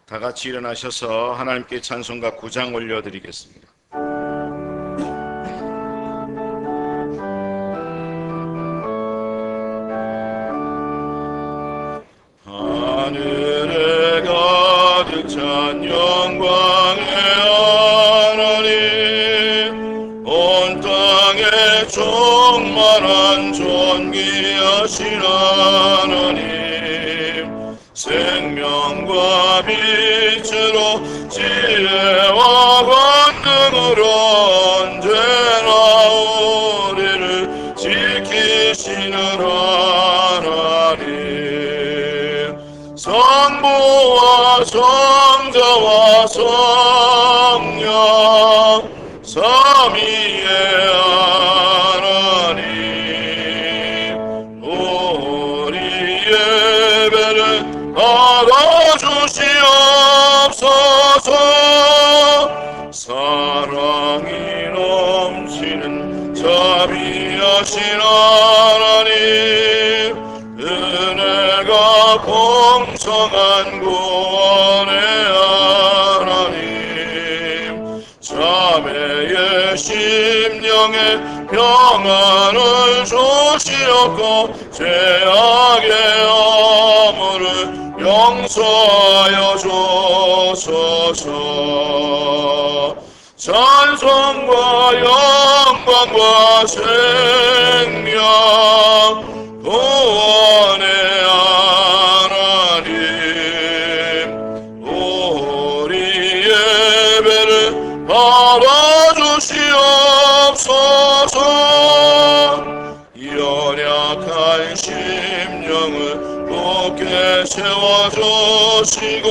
다 같이 일어나셔서 하나님께 찬송가 9장 올려드리겠습니다. 하늘에 가득 찬 영광의 하나님, 온 땅에 충만한 존귀하신 하나님, 생명과 빛으로 지혜와 권능으로 언제나 우리를 지키시는 하나님, 성부와 성자와 성령 삼위의 하나님, 우리 예배를 받아주시옵소서. 사랑이 넘치는 자비하신 하나님, 은혜가 풍성한 구원의 하나님, 자매의 심령에 평안을 주시옵고 죄악의 허물을 용서하여 주소서. 찬송과 영광과 생명 구원의 하나님, 우리 예배를 받아주시옵소서. 연약한 심령을 굳게 세워주시고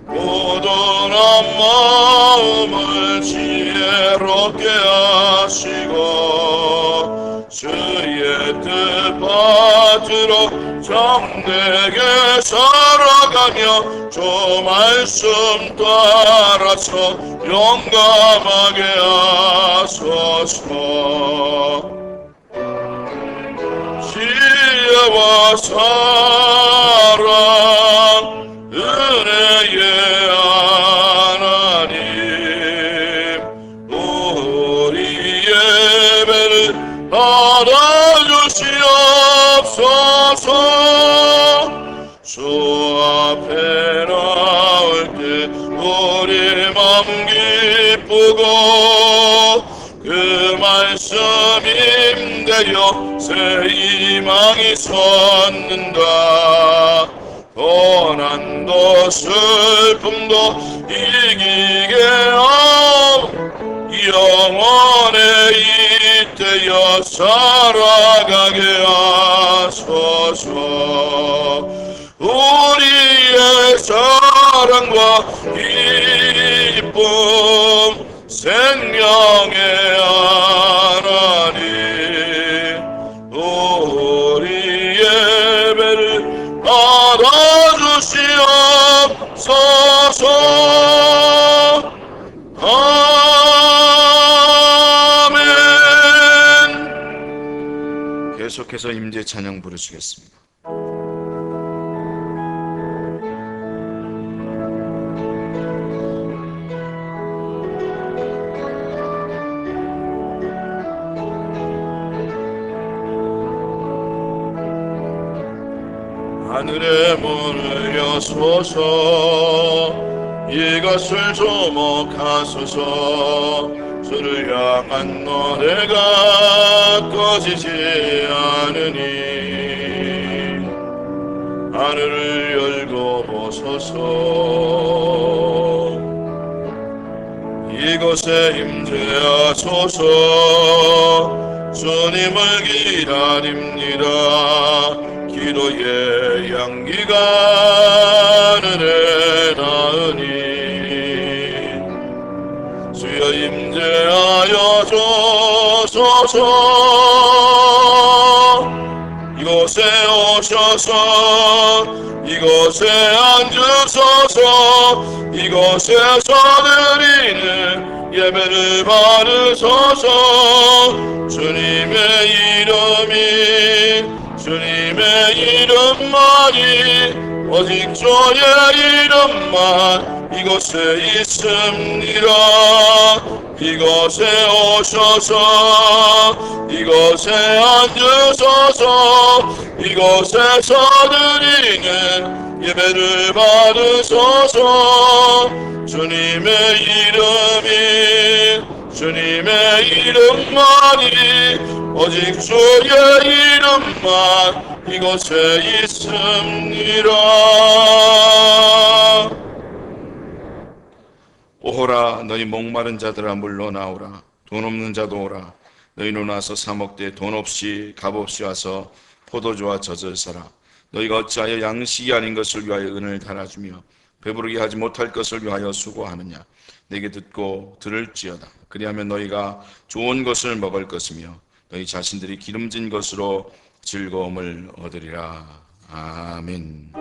고단한 마음을 지혜롭게 하시고 주의 뜻 받들어 참되게 살아가며 주 말씀 따라서 용감하게 하소서. 지혜와 사랑 은혜의 하나님, 우리 예배를 받아주시옵소서. 주 앞에 나올 때 우리 마음 기쁘고 그 말씀 임대여 새 희망이 솟는다. 고난도 슬픔도 이기게 하오 영원의 이때여 살아가게 하소서. 우리의 사랑과 기쁨 생명의 하나님, 우리 예배를 받아주시옵소서. 아멘. 계속해서 임재 찬양 부르시겠습니다. 하늘의 문을 여소서. 이것을 주목하소서. 주를 향한 노래가 꺼지지 않으니 하늘을 열고 보소서. 이곳에 임재하소서. 주님을 기다립니다. 기도의 향기가 하늘에 닿으니 주여 임재하여 주소서. 이곳에 오셔서 이곳에 앉으소서. 이곳에서 드리는 예배를 받으소서. 주님의 이름만이 오직 주의 이름만 이곳에 있습니다. 이곳에 오셔서 이곳에 앉으소서. 이곳에서 드리는 예배를 받으소서. 주님의 이름만이 오직 주의 이름만 이곳에 있습니다. 오호라 너희 목마른 자들아 물러 나오라. 돈 없는 자도 오라. 너희는 와서 사 먹되 돈 없이 값 없이 와서 포도주와 젖을 사라. 너희가 어찌하여 양식이 아닌 것을 위하여 은을 달아주며 배부르게 하지 못할 것을 위하여 수고하느냐. 내게 듣고 들을지어다. 그리하면 너희가 좋은 것을 먹을 것이며 너희 자신들이 기름진 것으로 즐거움을 얻으리라. 아멘.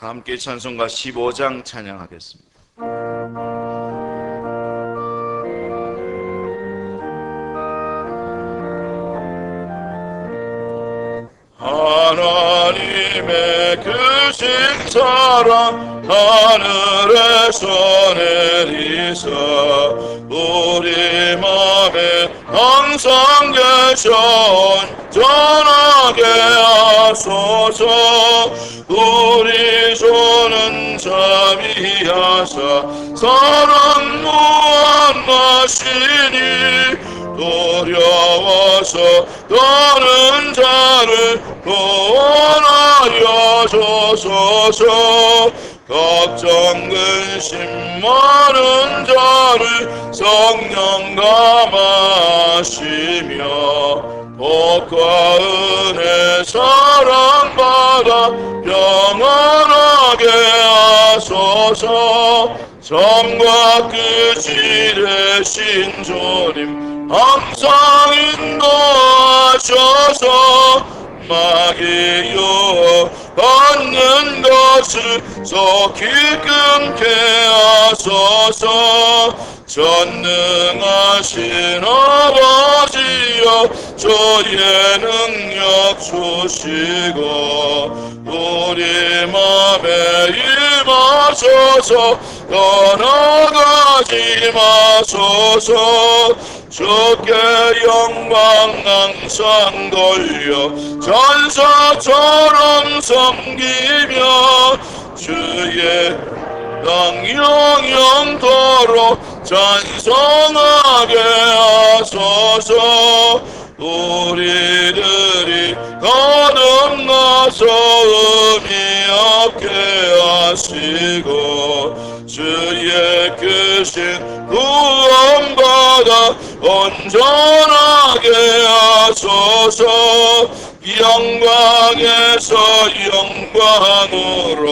함께 찬송가 15장 찬양하겠습니다. 하나님의 크신 사랑 하늘에서 내리사 우리 맘에 항상 계셔 온전하게 하소서. 우리 주는 자비하사 사랑 무한하시니 두려워서 떠는 자를 구원하여 주소서. 걱정 근심 많은 자를 성령 감하시며 복과 은혜 사랑받아 평안하게 하소서. 처음과 끝이 되신 주님 항상 인도하셔서 마귀 유혹받는 것을 속히 끊게 하소서. 전능하신 아버지여 주의 능력 주시고 우리 맘에 임하소서. 떠나가지 마소서. 주께 영광 항상 돌려 전사처럼 섬기며 주의 땅 영영토록 찬송하게 하소서. 우리들이 거듭나서 의미 없게 하시고 주의 크신 구원받아 온전하게 하소서. 영광에서 영광으로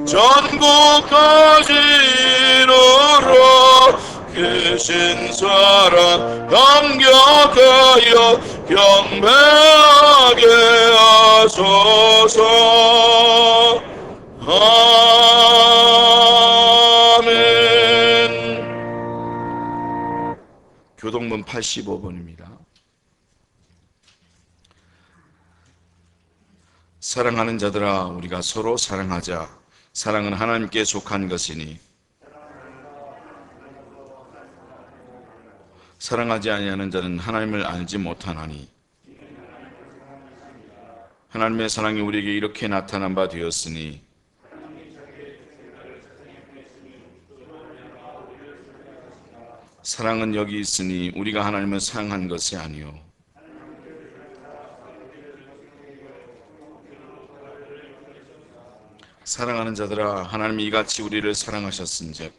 전국까지 이르러 크신 사랑 감격하여 경배하게 하소서. 아멘. 교동문 85번입니다. 사랑하는 자들아 우리가 서로 사랑하자. 사랑은 하나님께 속한 것이니 사랑하지 아니하는 자는 하나님을 알지 못하나니. 하나님의 사랑이 우리에게 이렇게 나타난 바 되었으니 사랑은 여기 있으니 우리가 하나님을 사랑한 것이 아니요 사랑하는 자들아 하나님이 이같이 우리를 사랑하셨은즉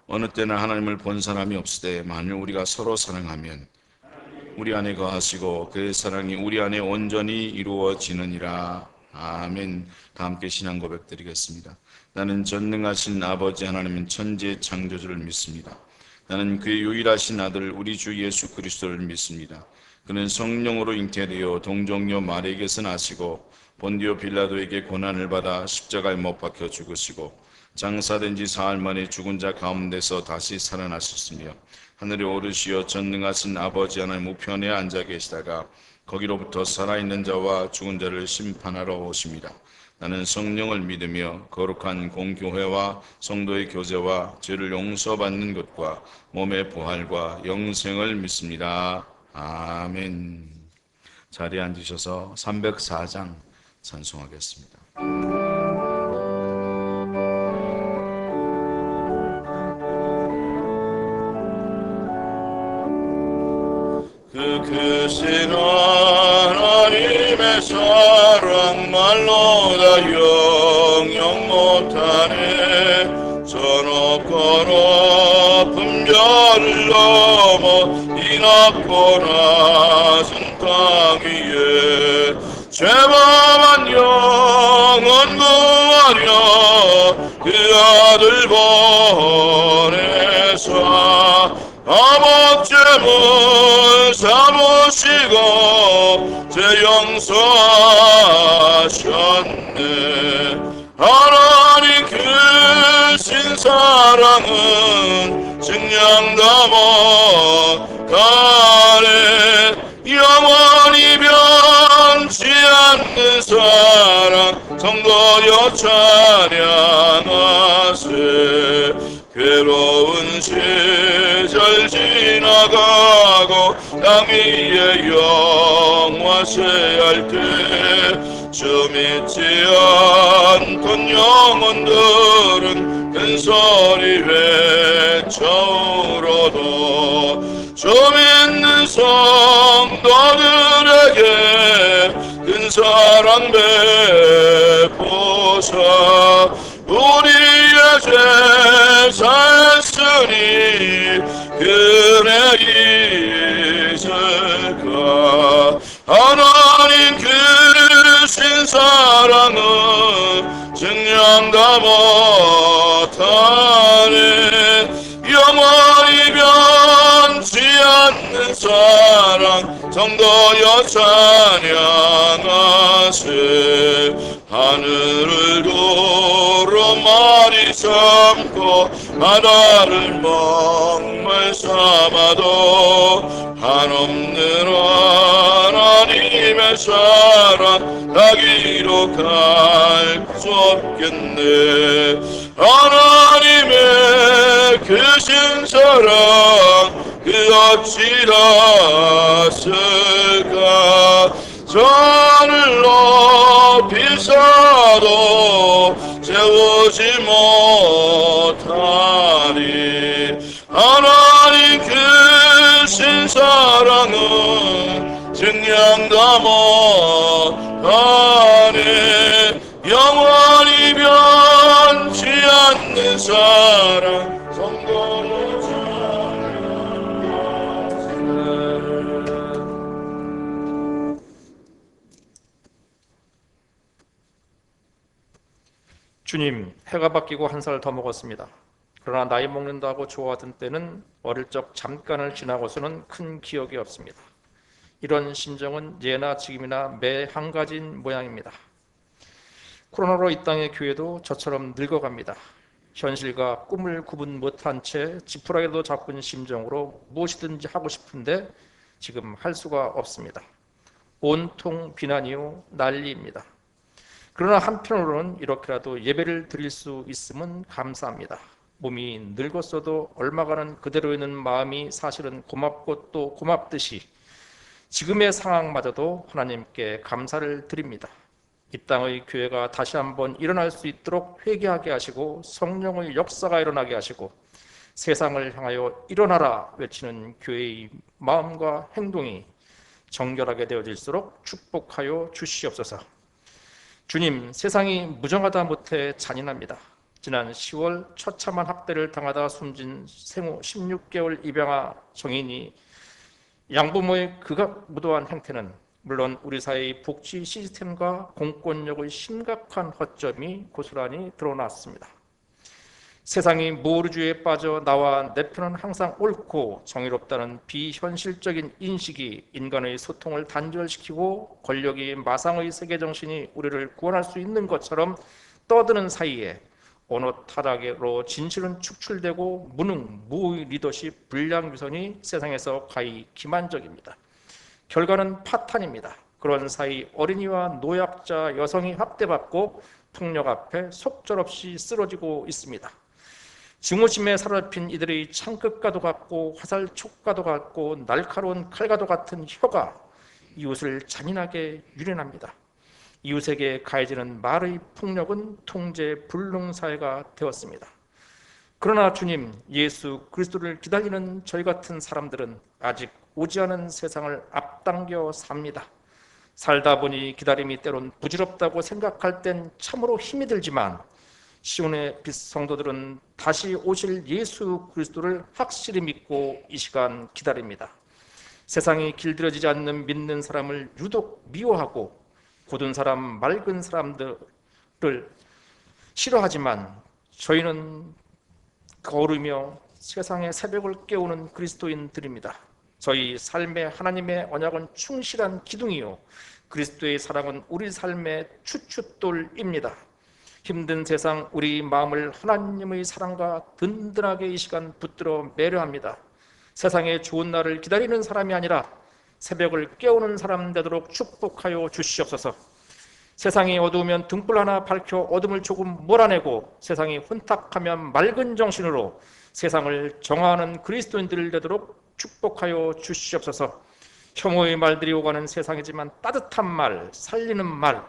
어느 때나 하나님을 본 사람이 없으되 만일 우리가 서로 사랑하면 우리 안에 거하시고 그 사랑이 우리 안에 온전히 이루어지느니라. 아멘. 다 함께 신앙 고백 드리겠습니다. 나는 전능하신 아버지 하나님 천지의 창조주를 믿습니다. 나는 그의 유일하신 아들 우리 주 예수 그리스도를 믿습니다. 그는 성령으로 잉태되어 동정녀 마리에게서 나시고 본디오 빌라도에게 고난을 받아 십자가에 못 박혀 죽으시고 장사된 지 사흘 만에 죽은 자 가운데서 다시 살아나셨으며 하늘에 오르시어 전능하신 아버지 하나님 우편에 앉아 계시다가 거기로부터 살아있는 자와 죽은 자를 심판하러 오십니다. 나는 성령을 믿으며 거룩한 공교회와 성도의 교제와 죄를 용서받는 것과 몸의 부활과 영생을 믿습니다. 아멘. 자리에 앉으셔서 304장 찬송하겠습니다. 그 크신 하나님의 사랑 말로 다 영영 못하네. 저 높고 높은 별을 넘어 이 낮고 낮은 땅 위에 죄범한 영혼 구하려 그 아들 보내사 아버지를 삼으시고 죄 용서하셨네. 하나님 크신 사랑은 증량 담아 가네. 영원히 변치 않는 사랑 성도여 찬양하세. 괴로운 시절 지나가고 땅 위에 영화세할 때 주 믿지 않던 영혼들은 큰 소리 외쳐울어도 주 믿는 성도들에게 큰 사랑 베푸사. 우리의 죄 사했으니 그네 잊을까. 하나님 크신 사랑은 증량다 못하네. 영원히 변치 않는 사랑 성도여 찬양하세. 하늘을 두루마리 삼고 바다를 먹물 삼아도 한없는 하나님의 사랑 다 기록할 수 없겠네. 하나님의 크신 사랑 그 어찌라쓸까. 산을 높이사도 세우지 못하리. 하나님 크신 사랑은 증량다 못하네. 영원히 변치 않는 사랑 성도로 주님, 해가 바뀌고 한 살 더 먹었습니다. 그러나 나이 먹는다고 좋아하던 때는 어릴 적 잠깐을 지나고서는 큰 기억이 없습니다. 이런 심정은 예나 지금이나 매 한 가지인 모양입니다. 코로나로 이 땅의 교회도 저처럼 늙어갑니다. 현실과 꿈을 구분 못한 채 지푸라기도 잡은 심정으로 무엇이든지 하고 싶은데 지금 할 수가 없습니다. 온통 비난이요 난리입니다. 그러나 한편으로는 이렇게라도 예배를 드릴 수 있으면 감사합니다. 몸이 늙었어도 얼마가는 그대로 있는 마음이 사실은 고맙고 또 고맙듯이 지금의 상황마저도 하나님께 감사를 드립니다. 이 땅의 교회가 다시 한번 일어날 수 있도록 회개하게 하시고 성령의 역사가 일어나게 하시고 세상을 향하여 일어나라 외치는 교회의 마음과 행동이 정결하게 되어질수록 축복하여 주시옵소서. 주님, 세상이 무정하다 못해 잔인합니다. 지난 10월 처참한 학대를 당하다 숨진 생후 16개월 입양아 정인이 양부모의 극악무도한 행태는 물론 우리 사회의 복지 시스템과 공권력의 심각한 허점이 고스란히 드러났습니다. 세상이 모르주의에 빠져 나와 내 편은 항상 옳고 정의롭다는 비현실적인 인식이 인간의 소통을 단절시키고 권력이 마상의 세계정신이 우리를 구원할 수 있는 것처럼 떠드는 사이에 언어 타락으로 진실은 축출되고 무능, 무의 리더십, 불량 위선이 세상에서 가히 기만적입니다. 결과는 파탄입니다. 그런 사이 어린이와 노약자, 여성이 학대받고 폭력 앞에 속절없이 쓰러지고 있습니다. 증오심에 사로잡힌 이들의 창끝과도 같고 화살촉과도 같고 날카로운 칼과도 같은 혀가 이웃을 잔인하게 유린합니다. 이웃에게 가해지는 말의 폭력은 통제 불능 사회가 되었습니다. 그러나 주님 예수 그리스도를 기다리는 저희 같은 사람들은 아직 오지 않은 세상을 앞당겨 삽니다. 살다 보니 기다림이 때론 부질없다고 생각할 땐 참으로 힘이 들지만 시온의 빛 성도들은 다시 오실 예수 그리스도를 확실히 믿고 이 시간 기다립니다. 세상이 길들여지지 않는 믿는 사람을 유독 미워하고 고든 사람, 맑은 사람들을 싫어하지만 저희는 거르며 세상의 새벽을 깨우는 그리스도인들입니다. 저희 삶의 하나님의 언약은 충실한 기둥이요 그리스도의 사랑은 우리 삶의 추춧돌입니다. 힘든 세상 우리 마음을 하나님의 사랑과 든든하게 이 시간 붙들어 매료합니다. 세상의 좋은 날을 기다리는 사람이 아니라 새벽을 깨우는 사람 되도록 축복하여 주시옵소서. 세상이 어두우면 등불 하나 밝혀 어둠을 조금 몰아내고 세상이 혼탁하면 맑은 정신으로 세상을 정화하는 그리스도인들 되도록 축복하여 주시옵소서. 혐오의 말들이 오가는 세상이지만 따뜻한 말, 살리는 말,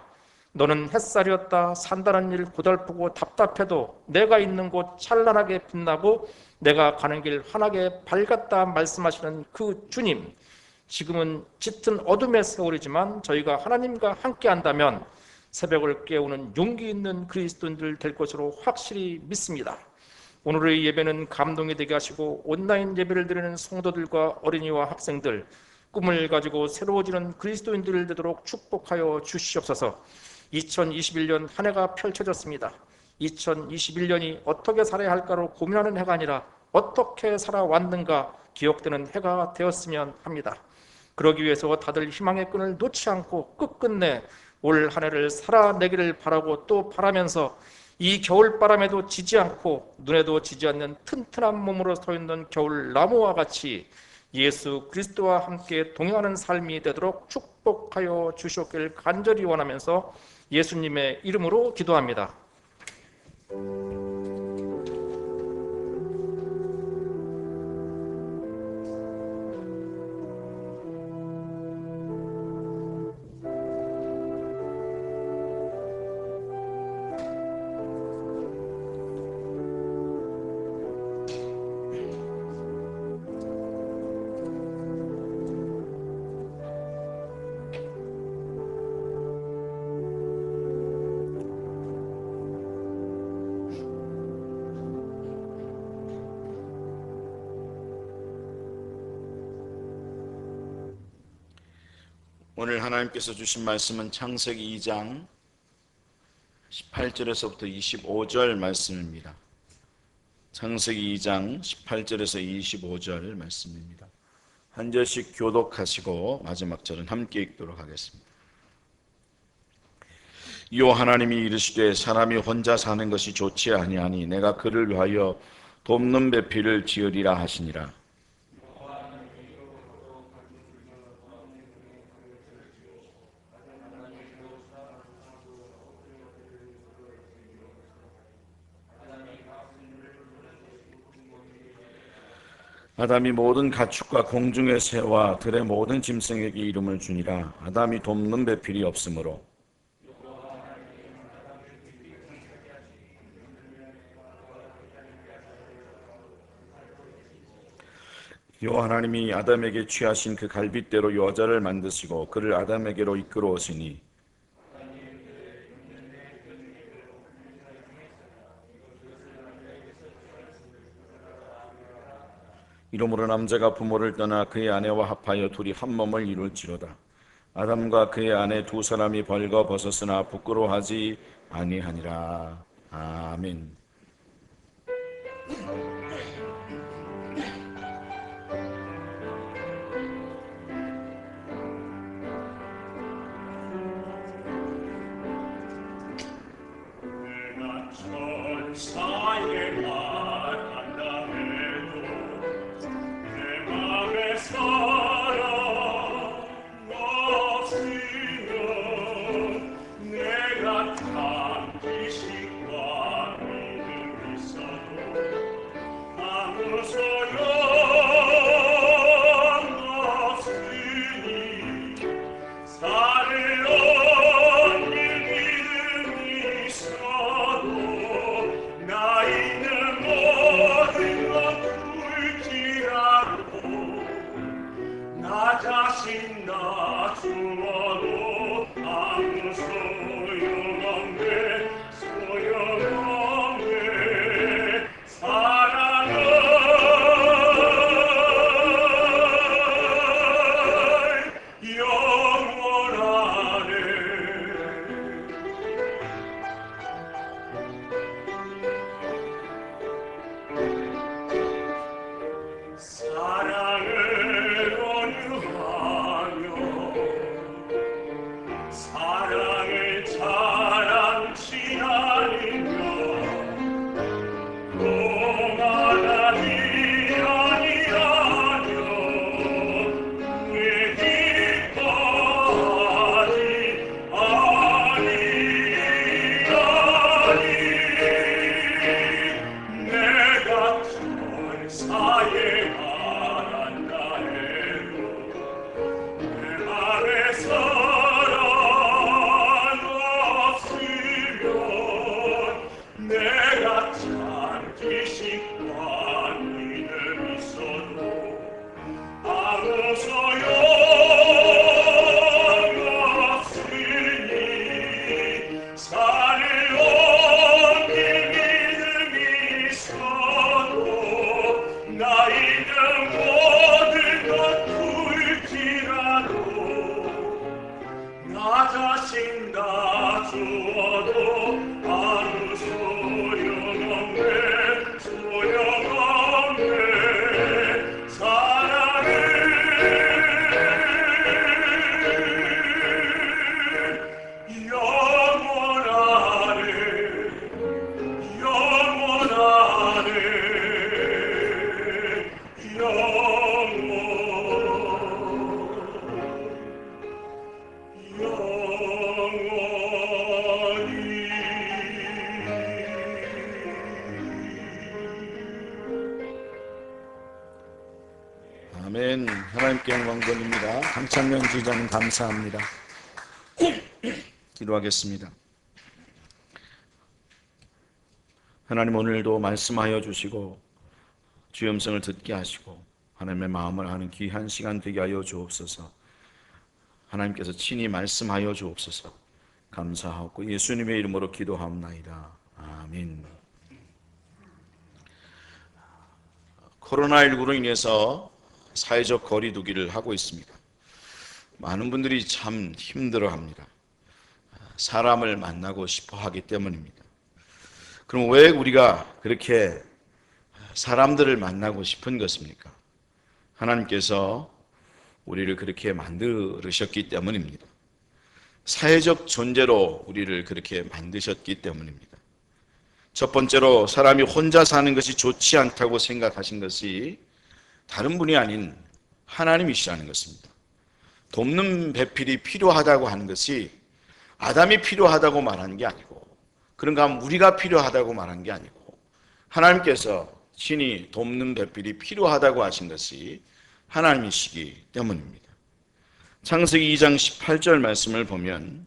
너는 햇살이었다 산다는 일 고달프고 답답해도 내가 있는 곳 찬란하게 빛나고 내가 가는 길 환하게 밝았다 말씀하시는 그 주님, 지금은 짙은 어둠의 세월이지만 저희가 하나님과 함께 한다면 새벽을 깨우는 용기 있는 그리스도인들 될 것으로 확실히 믿습니다. 오늘의 예배는 감동이 되게 하시고 온라인 예배를 드리는 성도들과 어린이와 학생들, 꿈을 가지고 새로워지는 그리스도인들 되도록 축복하여 주시옵소서. 2021년 한 해가 펼쳐졌습니다. 2021년이 어떻게 살아야 할까로 고민하는 해가 아니라 어떻게 살아왔는가 기억되는 해가 되었으면 합니다. 그러기 위해서 다들 희망의 끈을 놓지 않고 끝끝내 올 한 해를 살아내기를 바라고 또 바라면서 이 겨울바람에도 지지 않고 눈에도 지지 않는 튼튼한 몸으로 서 있는 겨울 나무와 같이 예수 그리스도와 함께 동행하는 삶이 되도록 축복하여 주시옵기를 간절히 원하면서 예수님의 이름으로 기도합니다. 오늘 하나님께서 주신 말씀은 창세기 2장 18절에서부터 25절 말씀입니다. 창세기 2장 18절에서 25절 말씀입니다. 한 절씩 교독하시고 마지막 절은 함께 읽도록 하겠습니다. 이호 하나님이 이르시되 사람이 혼자 사는 것이 좋지 아니하니 내가 그를 위하여 돕는 배필을 지으리라 하시니라. 아담이 모든 가축과 공중의 새와 들의 모든 짐승에게 이름을 주니라. 아담이 돕는 배필이 없으므로 여호와 하나님이 아담에게 취하신 그 갈빗대로 여자를 만드시고 그를 아담에게로 이끌어오시니 이러므로 남자가 부모를 떠나 그의 아내와 합하여 둘이 한 몸을 이룰지로다. 아담과 그의 아내 두 사람이 벌거 벗었으나 부끄러워하지 아니하니라. 아멘. 천사의 말한다 해도 내 맘에 사랑 없으면 내가 탐지식과 믿음 있어도 아무 소용 없으니 살을 옮길 믿음이 있어도 나 있는 모든 것 불지라도 나 자신 낮추어도 아무 소용없네 소용없네 사랑은 영원하네 사랑을 온유하며 사랑을 자랑치 않으며 오만하지 아니하며 왜 기뻐하지 아니하니 내가 천사의 말한다 해도 내 맘에 사랑 없으면 내가 참지식과 믿음 있어도 아무 소용 없으니 살을 옮길 믿음이 있어도 나 있는 모든 것 불지라도 나 자신 낮추어도 아무 소용없네 소용없네 사랑은 영원하네 영원하네 아멘. 하나님께 영광 돌립니다. 강창명 지휘자님 감사합니다. 기도하겠습니다. 하나님 오늘도 말씀하여 주시고 주의 음성을 듣게 하시고 하나님의 마음을 아는 귀한 시간 되게 하여 주옵소서. 하나님께서 친히 말씀하여 주옵소서. 감사하고 예수님의 이름으로 기도하옵나이다. 아멘. 코로나19로 인해서 사회적 거리두기를 하고 있습니다. 많은 분들이 참 힘들어합니다. 사람을 만나고 싶어 하기 때문입니다. 그럼 왜 우리가 그렇게 사람들을 만나고 싶은 것입니까? 하나님께서 우리를 그렇게 만드셨기 때문입니다. 사회적 존재로 우리를 그렇게 만드셨기 때문입니다. 첫 번째로 사람이 혼자 사는 것이 좋지 않다고 생각하신 것이 다른 분이 아닌 하나님이시라는 것입니다. 돕는 배필이 필요하다고 하는 것이 아담이 필요하다고 말하는 게 아니고 그런가 하면 우리가 필요하다고 말한 게 아니고 하나님께서 친히 돕는 배필이 필요하다고 하신 것이 하나님이시기 때문입니다. 창세기 2장 18절 말씀을 보면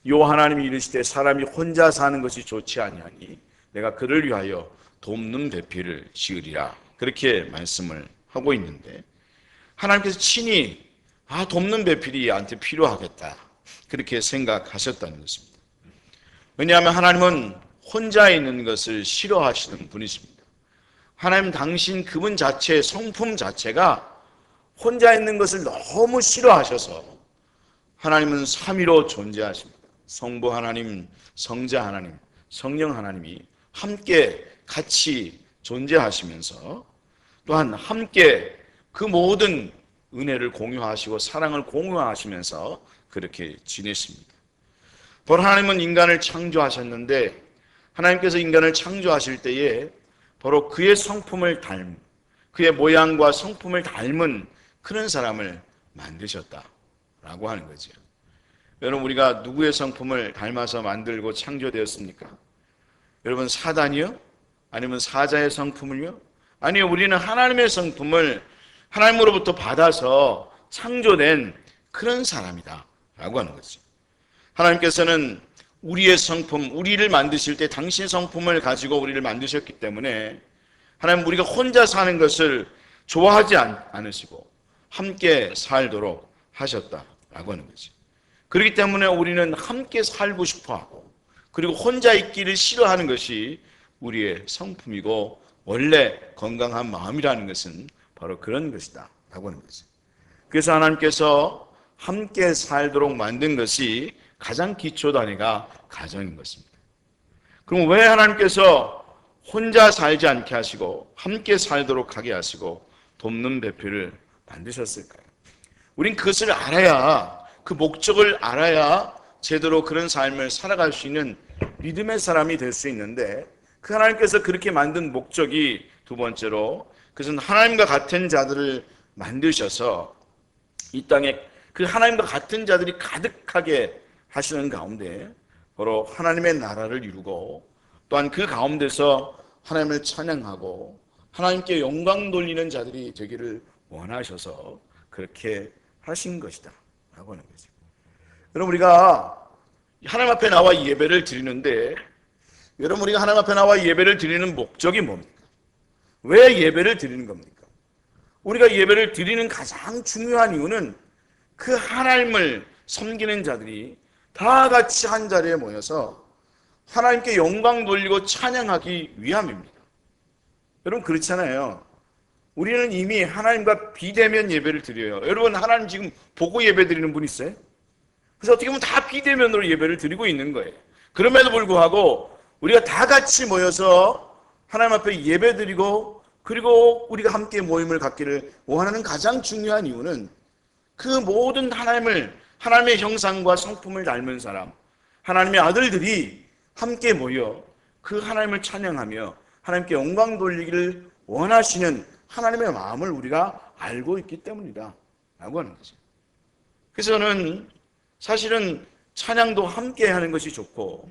요 하나님이 이르시되 사람이 혼자 사는 것이 좋지 아니하니 내가 그를 위하여 돕는 배필을 지으리라 그렇게 말씀을 하고 있는데 하나님께서 친히 돕는 배필이 나한테 필요하겠다 그렇게 생각하셨다는 것입니다. 왜냐하면 하나님은 혼자 있는 것을 싫어하시는 분이십니다. 하나님 당신 그분 자체, 성품 자체가 혼자 있는 것을 너무 싫어하셔서 하나님은 삼위로 존재하십니다. 성부 하나님, 성자 하나님, 성령 하나님이 함께 같이 존재하시면서 또한 함께 그 모든 은혜를 공유하시고 사랑을 공유하시면서 그렇게 지내십니다. 바로 하나님은 인간을 창조하셨는데 하나님께서 인간을 창조하실 때에 바로 그의 성품을 닮은, 그의 모양과 성품을 닮은 그런 사람을 만드셨다라고 하는 거죠. 여러분, 우리가 누구의 성품을 닮아서 만들고 창조되었습니까? 여러분, 사단이요? 아니면 사자의 성품을요? 아니요, 우리는 하나님의 성품을 하나님으로부터 받아서 창조된 그런 사람이다 라고 하는 거죠. 하나님께서는 우리의 성품, 우리를 만드실 때 당신의 성품을 가지고 우리를 만드셨기 때문에 하나님, 우리가 혼자 사는 것을 좋아하지 않으시고 함께 살도록 하셨다라고 하는 거죠. 그렇기 때문에 우리는 함께 살고 싶어하고 그리고 혼자 있기를 싫어하는 것이 우리의 성품이고 원래 건강한 마음이라는 것은 바로 그런 것이다 라고 하는 거죠. 그래서 하나님께서 함께 살도록 만든 것이 가장 기초 단위가 가정인 것입니다. 그럼 왜 하나님께서 혼자 살지 않게 하시고 함께 살도록 하게 하시고 돕는 배필을 만드셨을까요? 우린 그것을 알아야, 그 목적을 알아야 제대로 그런 삶을 살아갈 수 있는 믿음의 사람이 될 수 있는데, 그 하나님께서 그렇게 만든 목적이 두 번째로, 그것은 하나님과 같은 자들을 만드셔서 이 땅에 그 하나님과 같은 자들이 가득하게 하시는 가운데 바로 하나님의 나라를 이루고 또한 그 가운데서 하나님을 찬양하고 하나님께 영광 돌리는 자들이 되기를 원하셔서 그렇게 하신 것이다 라고 하는 거죠. 여러분, 우리가 하나님 앞에 나와 예배를 드리는데, 여러분, 우리가 하나님 앞에 나와 예배를 드리는 목적이 뭡니까? 왜 예배를 드리는 겁니까? 우리가 예배를 드리는 가장 중요한 이유는 그 하나님을 섬기는 자들이 다 같이 한 자리에 모여서 하나님께 영광 돌리고 찬양하기 위함입니다. 여러분, 그렇잖아요. 우리는 이미 하나님과 비대면 예배를 드려요. 여러분, 하나님 지금 보고 예배 드리는 분 있어요? 그래서 어떻게 보면 다 비대면으로 예배를 드리고 있는 거예요. 그럼에도 불구하고 우리가 다 같이 모여서 하나님 앞에 예배 드리고 그리고 우리가 함께 모임을 갖기를 원하는 가장 중요한 이유는 그 모든 하나님의 형상과 성품을 닮은 사람, 하나님의 아들들이 함께 모여 그 하나님을 찬양하며 하나님께 영광 돌리기를 원하시는 하나님의 마음을 우리가 알고 있기 때문이다 라고 하는 거죠. 그래서 저는 사실은 찬양도 함께 하는 것이 좋고,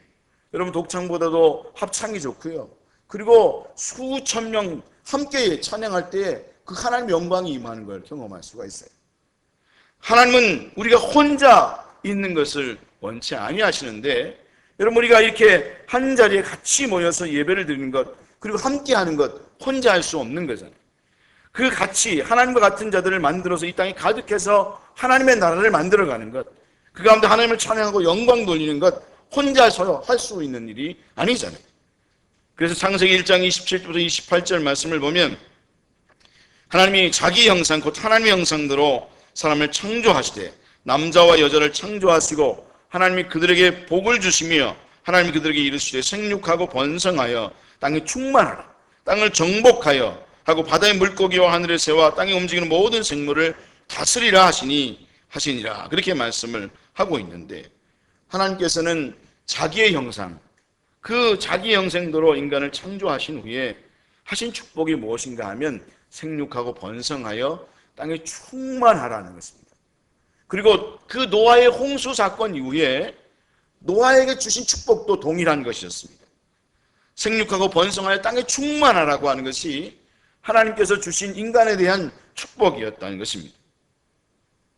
여러분, 독창보다도 합창이 좋고요. 그리고 수천 명 함께 찬양할 때 그 하나님의 영광이 임하는 걸 경험할 수가 있어요. 하나님은 우리가 혼자 있는 것을 원치 아니하시는데, 여러분, 우리가 이렇게 한 자리에 같이 모여서 예배를 드리는 것, 그리고 함께 하는 것, 혼자 할 수 없는 거잖아요. 그 같이 하나님과 같은 자들을 만들어서 이 땅에 가득해서 하나님의 나라를 만들어가는 것, 그 가운데 하나님을 찬양하고 영광 돌리는 것, 혼자서 할 수 있는 일이 아니잖아요. 그래서 창세기 1장 27절부터 28절 말씀을 보면 하나님이 자기 형상, 곧 하나님의 형상대로 사람을 창조하시되 남자와 여자를 창조하시고 하나님이 그들에게 복을 주시며 하나님이 그들에게 이르시되 생육하고 번성하여 땅에 충만하라, 땅을 정복하여 하고 바다의 물고기와 하늘의 새와 땅에 움직이는 모든 생물을 다스리라 하시니라, 그렇게 말씀을 하고 있는데, 하나님께서는 자기의 형상, 그 자기 형상대로 인간을 창조하신 후에 하신 축복이 무엇인가 하면 생육하고 번성하여 땅에 충만하라는 것입니다. 그리고 그 노아의 홍수 사건 이후에 노아에게 주신 축복도 동일한 것이었습니다. 생육하고 번성하여 땅에 충만하라고 하는 것이 하나님께서 주신 인간에 대한 축복이었다는 것입니다.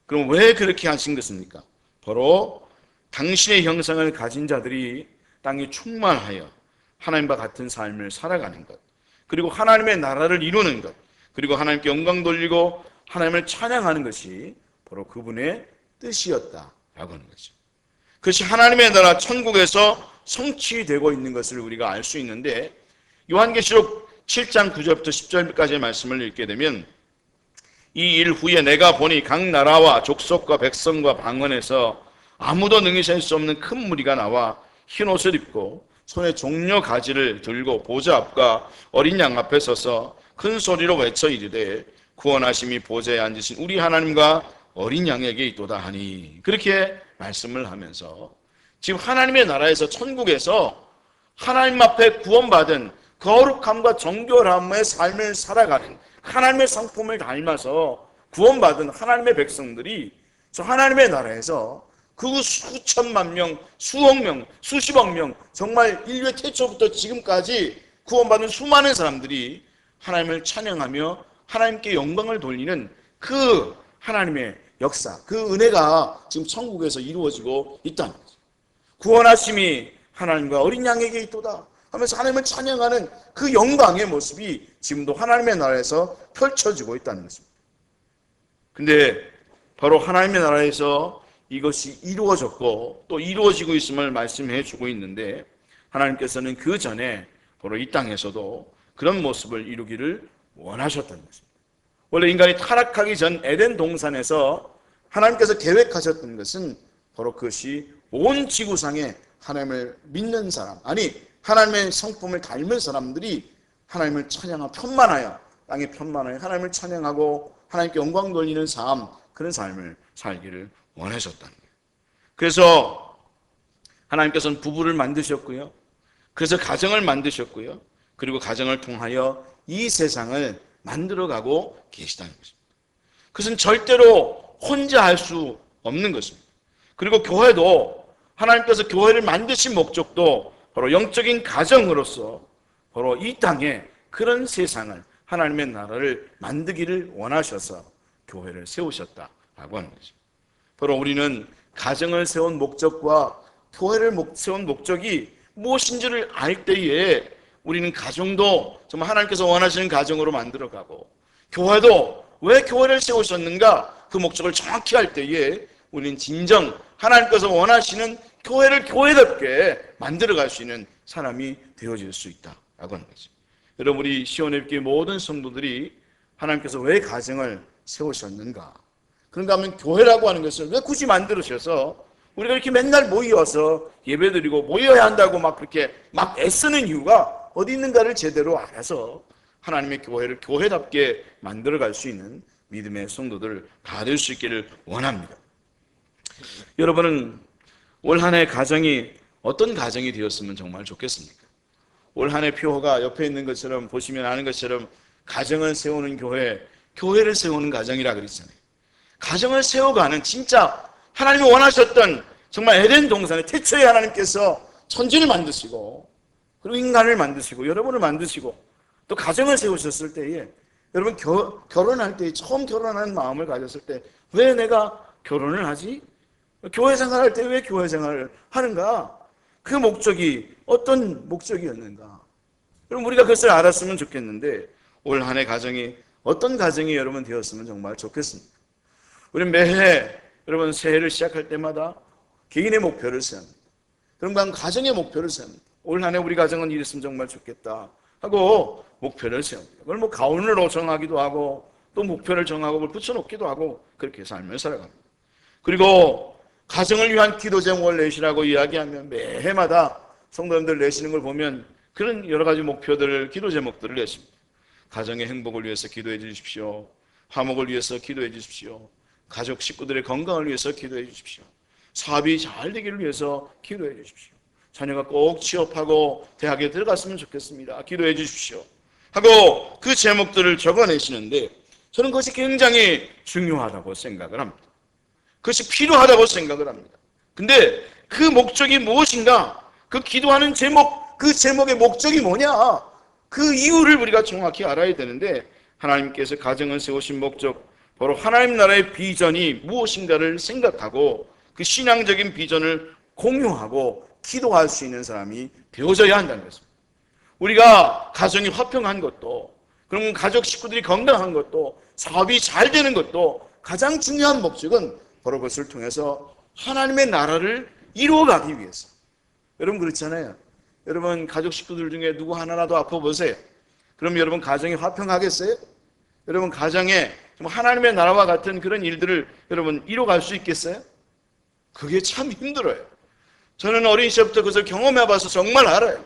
그럼 왜 그렇게 하신 것입니까? 바로 당신의 형상을 가진 자들이 땅에 충만하여 하나님과 같은 삶을 살아가는 것, 그리고 하나님의 나라를 이루는 것, 그리고 하나님께 영광 돌리고 하나님을 찬양하는 것이 바로 그분의 뜻이었다라고 하는 거죠. 그것이 하나님의 나라 천국에서 성취되고 있는 것을 우리가 알 수 있는데, 요한계시록 7장 9절부터 10절까지의 말씀을 읽게 되면 이 일 후에 내가 보니 각 나라와 족속과 백성과 방언에서 아무도 능히 셀 수 없는 큰 무리가 나와 흰 옷을 입고 손에 종려 가지를 들고 보좌 앞과 어린 양 앞에 서서 큰 소리로 외쳐 이르되 구원하심이 보좌에 앉으신 우리 하나님과 어린 양에게 있도다 하니, 그렇게 말씀을 하면서 지금 하나님의 나라에서, 천국에서 하나님 앞에 구원받은 거룩함과 정결함의 삶을 살아가는, 하나님의 성품을 닮아서 구원받은 하나님의 백성들이 저 하나님의 나라에서 그 수천만 명, 수억 명, 수십억 명, 정말 인류의 태초부터 지금까지 구원받은 수많은 사람들이 하나님을 찬양하며 하나님께 영광을 돌리는 그 하나님의 역사, 그 은혜가 지금 천국에서 이루어지고 있다는 거죠. 구원하심이 하나님과 어린 양에게 있도다 하면서 하나님을 찬양하는 그 영광의 모습이 지금도 하나님의 나라에서 펼쳐지고 있다는 것입니다. 근데 바로 하나님의 나라에서 이것이 이루어졌고 또 이루어지고 있음을 말씀해 주고 있는데, 하나님께서는 그 전에 바로 이 땅에서도 그런 모습을 이루기를 원하셨다는 것입니다. 원래 인간이 타락하기 전 에덴 동산에서 하나님께서 계획하셨던 것은 바로 그것이 온 지구상에 하나님을 믿는 사람, 아니 하나님의 성품을 닮은 사람들이 하나님을 찬양하고 편만하여, 땅에 편만하여 하나님을 찬양하고 하나님께 영광 돌리는 삶, 그런 삶을 살기를 원하셨다는 거예요. 그래서 하나님께서는 부부를 만드셨고요, 그래서 가정을 만드셨고요, 그리고 가정을 통하여 이 세상을 만들어가고 계시다는 것입니다. 그것은 절대로 혼자 할 수 없는 것입니다. 그리고 교회도, 하나님께서 교회를 만드신 목적도 바로 영적인 가정으로서 바로 이 땅에 그런 세상을, 하나님의 나라를 만들기를 원하셔서 교회를 세우셨다라고 하는 거죠. 바로 우리는 가정을 세운 목적과 교회를 세운 목적이 무엇인지를 알 때에 우리는 가정도 정말 하나님께서 원하시는 가정으로 만들어가고, 교회도 왜 교회를 세우셨는가 그 목적을 정확히 할 때에 우리는 진정 하나님께서 원하시는 교회를 교회답게 만들어갈 수 있는 사람이 되어질 수 있다라고 하는 거죠. 여러분, 우리 시온의교회 모든 성도들이 하나님께서 왜 가정을 세우셨는가? 그런가 하면 교회라고 하는 것을 왜 굳이 만들으셔서 우리가 이렇게 맨날 모여서 예배드리고 모여야 한다고 막 그렇게 막 애쓰는 이유가 어디 있는가를 제대로 알아서 하나님의 교회를 교회답게 만들어갈 수 있는 믿음의 성도들 다 될 수 있기를 원합니다. 여러분은 올 한 해 가정이 어떤 가정이 되었으면 정말 좋겠습니까? 올 한 해 표가 옆에 있는 것처럼, 보시면 아는 것처럼 가정을 세우는 교회, 교회를 세우는 가정이라 그랬잖아요. 가정을 세워가는, 진짜 하나님이 원하셨던 정말 에덴 동산에 태초에 하나님께서 천지를 만드시고 그리고 인간을 만드시고 여러분을 만드시고 또 가정을 세우셨을 때에, 여러분 결혼할 때, 처음 결혼하는 마음을 가졌을 때 왜 내가 결혼을 하지? 교회 생활할 때 왜 교회 생활을 하는가? 그 목적이 어떤 목적이었는가? 여러분, 우리가 그것을 알았으면 좋겠는데, 올 한 해 가정이 어떤 가정이 여러분 되었으면 정말 좋겠습니다. 우리는 매해 여러분 새해를 시작할 때마다 개인의 목표를 세웁니다. 그럼 가정의 목표를 세웁니다. 올 한 해 우리 가정은 이랬으면 정말 좋겠다 하고 목표를 세웁니다. 그걸 뭐 가운으로 정하기도 하고 또 목표를 정하고 그걸 붙여놓기도 하고 그렇게 삶을 살아갑니다. 그리고 가정을 위한 기도 제목을 내시라고 이야기하면 매해마다 성도님들 내시는 걸 보면 그런 여러 가지 목표들을, 기도 제목들을 내십니다. 가정의 행복을 위해서 기도해 주십시오. 화목을 위해서 기도해 주십시오. 가족 식구들의 건강을 위해서 기도해 주십시오. 사업이 잘 되기를 위해서 기도해 주십시오. 자녀가 꼭 취업하고 대학에 들어갔으면 좋겠습니다. 기도해 주십시오. 하고 그 제목들을 적어내시는데, 저는 그것이 굉장히 중요하다고 생각을 합니다. 그것이 필요하다고 생각을 합니다. 근데 그 목적이 무엇인가? 그 기도하는 제목, 그 제목의 목적이 뭐냐? 그 이유를 우리가 정확히 알아야 되는데, 하나님께서 가정을 세우신 목적, 바로 하나님 나라의 비전이 무엇인가를 생각하고 그 신앙적인 비전을 공유하고 기도할 수 있는 사람이 되어져야 한다는 것입니다. 우리가 가정이 화평한 것도, 그러면 가족 식구들이 건강한 것도, 사업이 잘 되는 것도 가장 중요한 목적은 바로 그것을 통해서 하나님의 나라를 이루어가기 위해서. 여러분 그렇잖아요. 여러분 가족 식구들 중에 누구 하나라도 아파 보세요. 그럼 여러분 가정이 화평하겠어요? 여러분 가정에 하나님의 나라와 같은 그런 일들을 여러분 이뤄갈 수 있겠어요? 그게 참 힘들어요. 저는 어린 시절부터 그것을 경험해봐서 정말 알아요.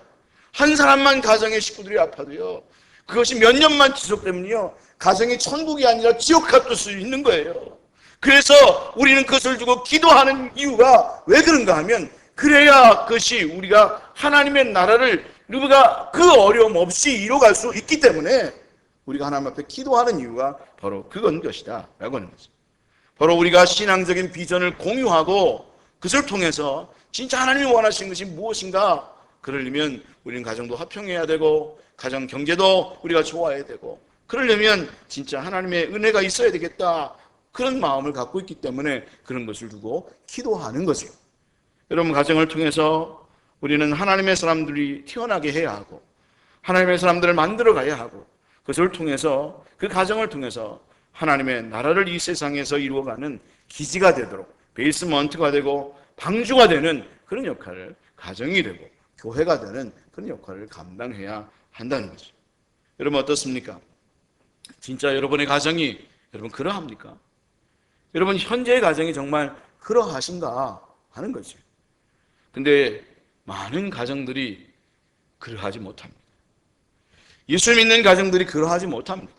한 사람만 가정의 식구들이 아파도요, 그것이 몇 년만 지속되면요, 가정이 천국이 아니라 지옥 같을 수 있는 거예요. 그래서 우리는 그것을 두고 기도하는 이유가 왜 그런가 하면, 그래야 그것이 우리가 하나님의 나라를 우리가 그 어려움 없이 이뤄갈 수 있기 때문에 우리가 하나님 앞에 기도하는 이유가 바로 그건 것이다 라고 하는 거죠. 바로 우리가 신앙적인 비전을 공유하고 그것을 통해서 진짜 하나님이 원하시는 것이 무엇인가, 그러려면 우리는 가정도 화평해야 되고 가정 경제도 우리가 좋아야 되고, 그러려면 진짜 하나님의 은혜가 있어야 되겠다, 그런 마음을 갖고 있기 때문에 그런 것을 두고 기도하는 거죠. 여러분, 가정을 통해서 우리는 하나님의 사람들이 태어나게 해야 하고 하나님의 사람들을 만들어 가야 하고, 그것을 통해서 그 가정을 통해서 하나님의 나라를 이 세상에서 이루어가는 기지가 되도록, 베이스먼트가 되고 방주가 되는 그런 역할을 가정이 되고 교회가 되는 그런 역할을 감당해야 한다는 거죠. 여러분 어떻습니까? 진짜 여러분의 가정이 여러분 그러합니까? 여러분 현재의 가정이 정말 그러하신가 하는 거죠. 근데 많은 가정들이 그러하지 못합니다. 예수 믿는 가정들이 그러하지 못합니다.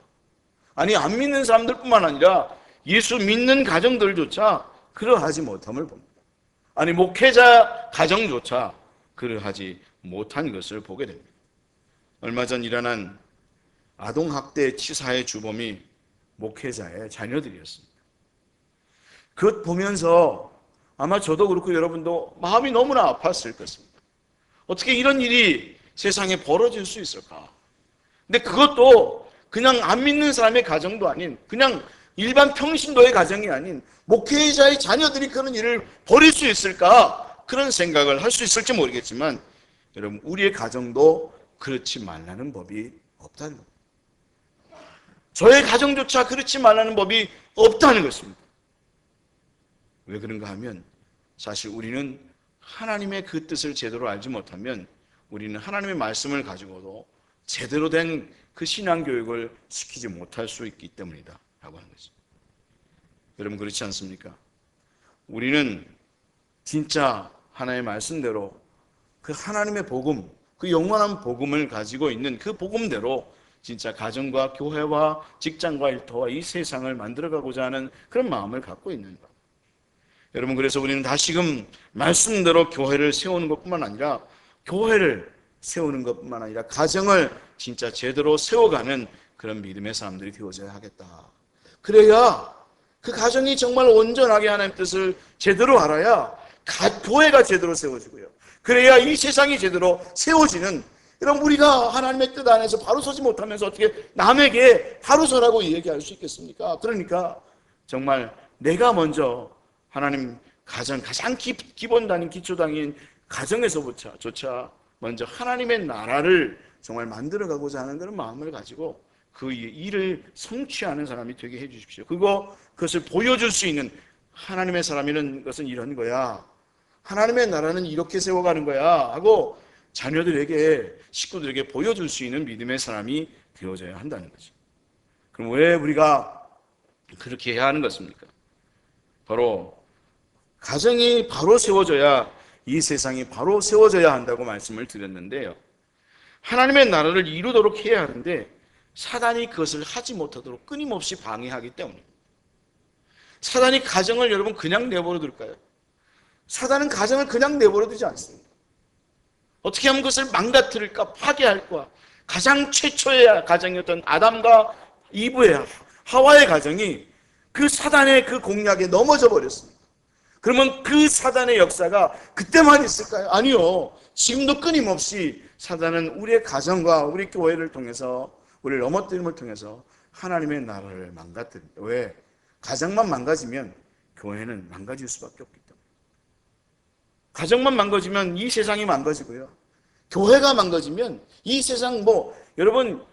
아니, 안 믿는 사람들뿐만 아니라 예수 믿는 가정들조차 그러하지 못함을 봅니다. 아니, 목회자 가정조차 그러하지 못한 것을 보게 됩니다. 얼마 전 일어난 아동학대 치사의 주범이 목회자의 자녀들이었습니다. 그것 보면서 아마 저도 그렇고 여러분도 마음이 너무나 아팠을 것입니다. 어떻게 이런 일이 세상에 벌어질 수 있을까? 근데 그것도 그냥 안 믿는 사람의 가정도 아닌, 그냥 일반 평신도의 가정이 아닌 목회자의 자녀들이 그런 일을 벌일 수 있을까? 그런 생각을 할 수 있을지 모르겠지만, 여러분 우리의 가정도 그렇지 말라는 법이 없다는 겁니다. 저의 가정조차 그렇지 말라는 법이 없다는 것입니다. 왜 그런가 하면, 사실 우리는 하나님의 그 뜻을 제대로 알지 못하면 우리는 하나님의 말씀을 가지고도 제대로 된 그 신앙교육을 시키지 못할 수 있기 때문이다 라고 하는 거죠. 여러분 그렇지 않습니까? 우리는 진짜 하나님의 말씀대로 그 하나님의 복음, 그 영원한 복음을 가지고 있는 그 복음대로 진짜 가정과 교회와 직장과 일터와 이 세상을 만들어가고자 하는 그런 마음을 갖고 있는 것. 여러분 그래서 우리는 다시금 말씀대로 교회를 세우는 것뿐만 아니라, 교회를 세우는 것뿐만 아니라 가정을 진짜 제대로 세워가는 그런 믿음의 사람들이 되어져야 하겠다. 그래야 그 가정이 정말 온전하게 하나님의 뜻을 제대로 알아야 교회가 제대로 세워지고요, 그래야 이 세상이 제대로 세워지는, 여러분 우리가 하나님의 뜻 안에서 바로 서지 못하면서 어떻게 남에게 바로 서라고 얘기할 수 있겠습니까? 그러니까 정말 내가 먼저 하나님 가장 기본단인 기초단인 가정에서조차 먼저 하나님의 나라를 정말 만들어가고자 하는 그런 마음을 가지고 그 일을 성취하는 사람이 되게 해주십시오. 그것을 보여줄 수 있는, 하나님의 사람이라는 것은 이런 거야, 하나님의 나라는 이렇게 세워가는 거야 하고 자녀들에게, 식구들에게 보여줄 수 있는 믿음의 사람이 되어져야 한다는 거죠. 그럼 왜 우리가 그렇게 해야 하는 것입니까? 바로 가정이 바로 세워져야 이 세상이 바로 세워져야 한다고 말씀을 드렸는데요, 하나님의 나라를 이루도록 해야 하는데 사단이 그것을 하지 못하도록 끊임없이 방해하기 때문입니다. 사단이 가정을 여러분 그냥 내버려 둘까요? 사단은 가정을 그냥 내버려 두지 않습니다. 어떻게 하면 그것을 망가뜨릴까, 파괴할까. 가장 최초의 가정이었던 아담과 이브의, 하와의 가정이 그 사단의 그 공략에 넘어져 버렸습니다. 그러면 그 사단의 역사가 그때만 있을까요? 아니요. 지금도 끊임없이 사단은 우리의 가정과 우리 교회를 통해서, 우리를 넘어뜨림을 통해서 하나님의 나라를 망가뜨립니다. 왜? 가정만 망가지면 교회는 망가질 수밖에 없기 때문에. 가정만 망가지면 이 세상이 망가지고요, 교회가 망가지면 이 세상 여러분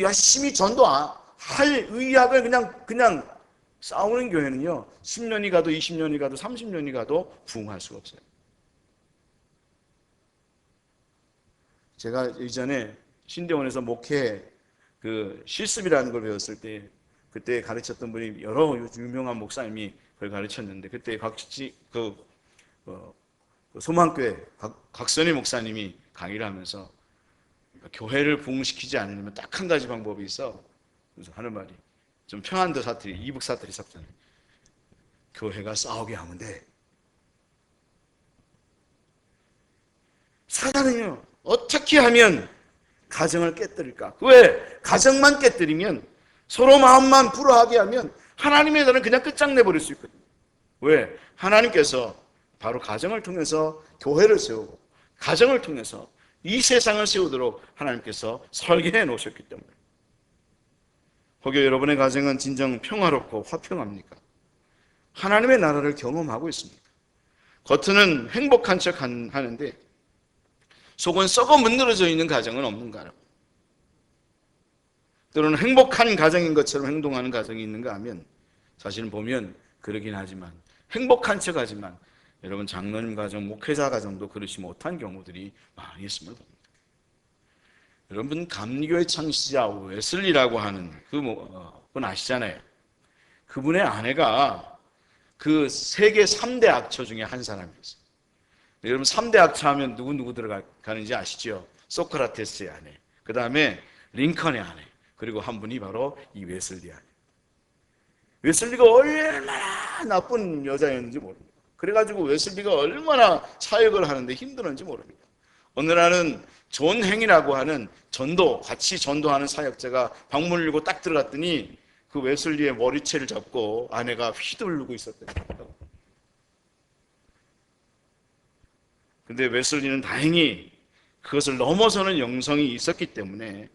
열심히 전도할 의학을 그냥 싸우는 교회는요 10년이 가도 20년이 가도 30년이 가도 부흥할 수가 없어요. 제가 이전에 신대원에서 목회 그 실습이라는 걸 배웠을 때 그때 가르쳤던 분이 여러 유명한 목사님이 그걸 가르쳤는데 그때 소망교회 곽선희 목사님이 강의를 하면서 교회를 부흥시키지 않으려면 딱 한 가지 방법이 있어. 그래서 하는 말이 좀 평안도 사투리, 이북 사투리 섞잖아요. 교회가 싸우게 하면 돼. 사단은요, 어떻게 하면 가정을 깨뜨릴까? 왜? 가정만 깨뜨리면, 서로 마음만 불화하게 하면 하나님의 나라는 그냥 끝장내버릴 수 있거든요. 왜? 하나님께서 바로 가정을 통해서 교회를 세우고 가정을 통해서 이 세상을 세우도록 하나님께서 설계해 놓으셨기 때문에. 혹여 여러분의 가정은 진정 평화롭고 화평합니까? 하나님의 나라를 경험하고 있습니다. 겉은 행복한 척 하는데 속은 썩어 문드러져 있는 가정은 없는가? 때로는 행복한 가정인 것처럼 행동하는 가정이 있는가 하면 사실은 보면 그러긴 하지만 행복한 척 하지만 여러분 장로님 가정, 목회자 가정도 그렇지 못한 경우들이 많이 있음을 봅니다. 여러분 감리교의 창시자 웨슬리라고 하는 그분 아시잖아요. 그분의 아내가 그 세계 3대 악처 중에 한 사람이었어요. 여러분 3대 악처 하면 누구 들어가는지 아시죠? 소크라테스의 아내, 그 다음에 링컨의 아내, 그리고 한 분이 바로 이 웨슬리 아내. 웨슬리가 얼마나 나쁜 여자였는지 모릅니다. 그래가지고 웨슬리가 얼마나 사역을 하는데 힘들었는지 모릅니다. 어느 날은 존 행이라고 하는 같이 전도하는 사역자가 방문을 열고 딱 들어갔더니 그 웨슬리의 머리채를 잡고 아내가 휘두르고 있었대요. 근데 웨슬리는 다행히 그것을 넘어서는 영성이 있었기 때문에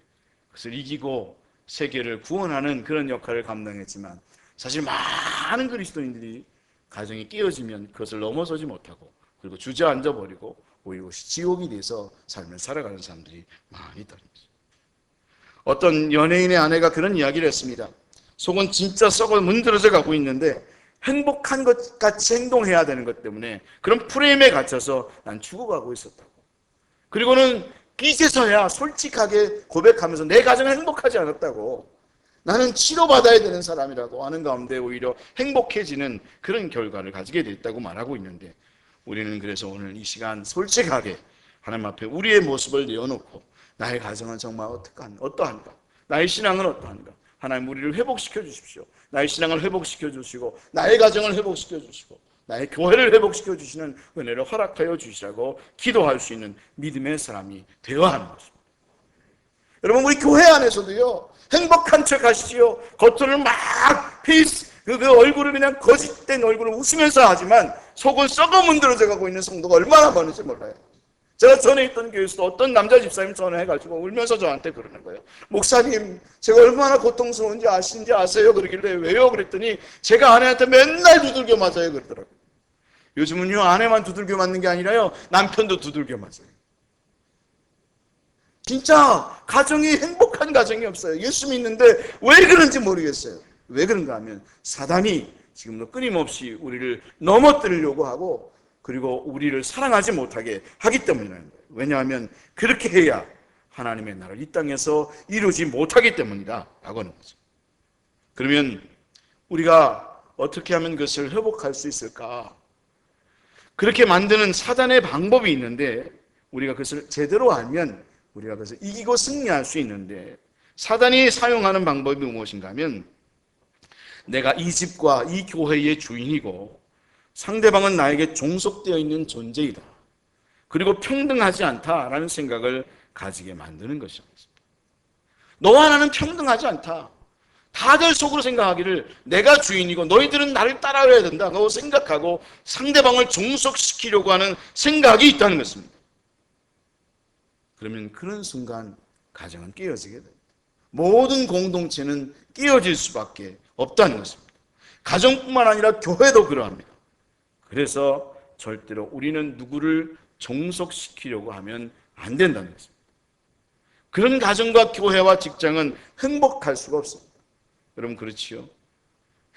그것을 이기고 세계를 구원하는 그런 역할을 감당했지만 사실 많은 그리스도인들이 가정이 깨어지면 그것을 넘어서지 못하고 그리고 주저앉아 버리고 오히려 지옥이 돼서 삶을 살아가는 사람들이 많이 있다는 거죠. 어떤 연예인의 아내가 그런 이야기를 했습니다. 속은 진짜 썩어 문드러져 가고 있는데 행복한 것 같이 행동해야 되는 것 때문에 그런 프레임에 갇혀서 난 죽어가고 있었다고. 그리고는 이제서야 솔직하게 고백하면서 내 가정은 행복하지 않았다고, 나는 치료받아야 되는 사람이라고 하는 가운데 오히려 행복해지는 그런 결과를 가지게 됐다고 말하고 있는데, 우리는 그래서 오늘 이 시간 솔직하게 하나님 앞에 우리의 모습을 내어놓고 나의 가정은 정말 어떠한가, 나의 신앙은 어떠한가, 하나님 우리를 회복시켜 주십시오. 나의 신앙을 회복시켜 주시고 나의 가정을 회복시켜 주시고 나의 교회를 회복시켜 주시는 은혜를 허락하여 주시라고 기도할 수 있는 믿음의 사람이 되어야 하는 것입니다. 여러분, 우리 교회 안에서도요, 행복한 척 하시지요. 겉으로는 막 그 얼굴을 그냥 거짓된 얼굴을 웃으면서 하지만 속은 썩어 문드러져 가고 있는 성도가 얼마나 많은지 몰라요. 제가 전에 있던 교회에서도 어떤 남자 집사님 전화해가지고 울면서 저한테 그러는 거예요. 목사님, 제가 얼마나 고통스러운지 아세요? 그러길래 왜요? 그랬더니 제가 아내한테 맨날 두들겨 맞아요 그러더라고요. 요즘은요, 아내만 두들겨 맞는 게 아니라요, 남편도 두들겨 맞아요. 진짜 가정이 행복한 가정이 없어요. 예수 믿는데 왜 그런지 모르겠어요. 왜 그런가 하면 사단이 지금도 끊임없이 우리를 넘어뜨리려고 하고 그리고 우리를 사랑하지 못하게 하기 때문이라는 거예요. 왜냐하면 그렇게 해야 하나님의 나라를 이 땅에서 이루지 못하기 때문이다 라고 하는 거죠. 그러면 우리가 어떻게 하면 그것을 회복할 수 있을까? 그렇게 만드는 사단의 방법이 있는데 우리가 그것을 제대로 알면 우리가 그것을 이기고 승리할 수 있는데, 사단이 사용하는 방법이 무엇인가 하면 내가 이 집과 이 교회의 주인이고 상대방은 나에게 종속되어 있는 존재이다, 그리고 평등하지 않다라는 생각을 가지게 만드는 것입니다. 너와 나는 평등하지 않다. 다들 속으로 생각하기를 내가 주인이고 너희들은 나를 따라야 된다고 생각하고 상대방을 종속시키려고 하는 생각이 있다는 것입니다. 그러면 그런 순간 가정은 깨어지게 됩니다. 모든 공동체는 깨어질 수밖에 없다는 것입니다. 가정뿐만 아니라 교회도 그러합니다. 그래서 절대로 우리는 누구를 종속시키려고 하면 안 된다는 것입니다. 그런 가정과 교회와 직장은 행복할 수가 없습니다. 여러분, 그렇지요?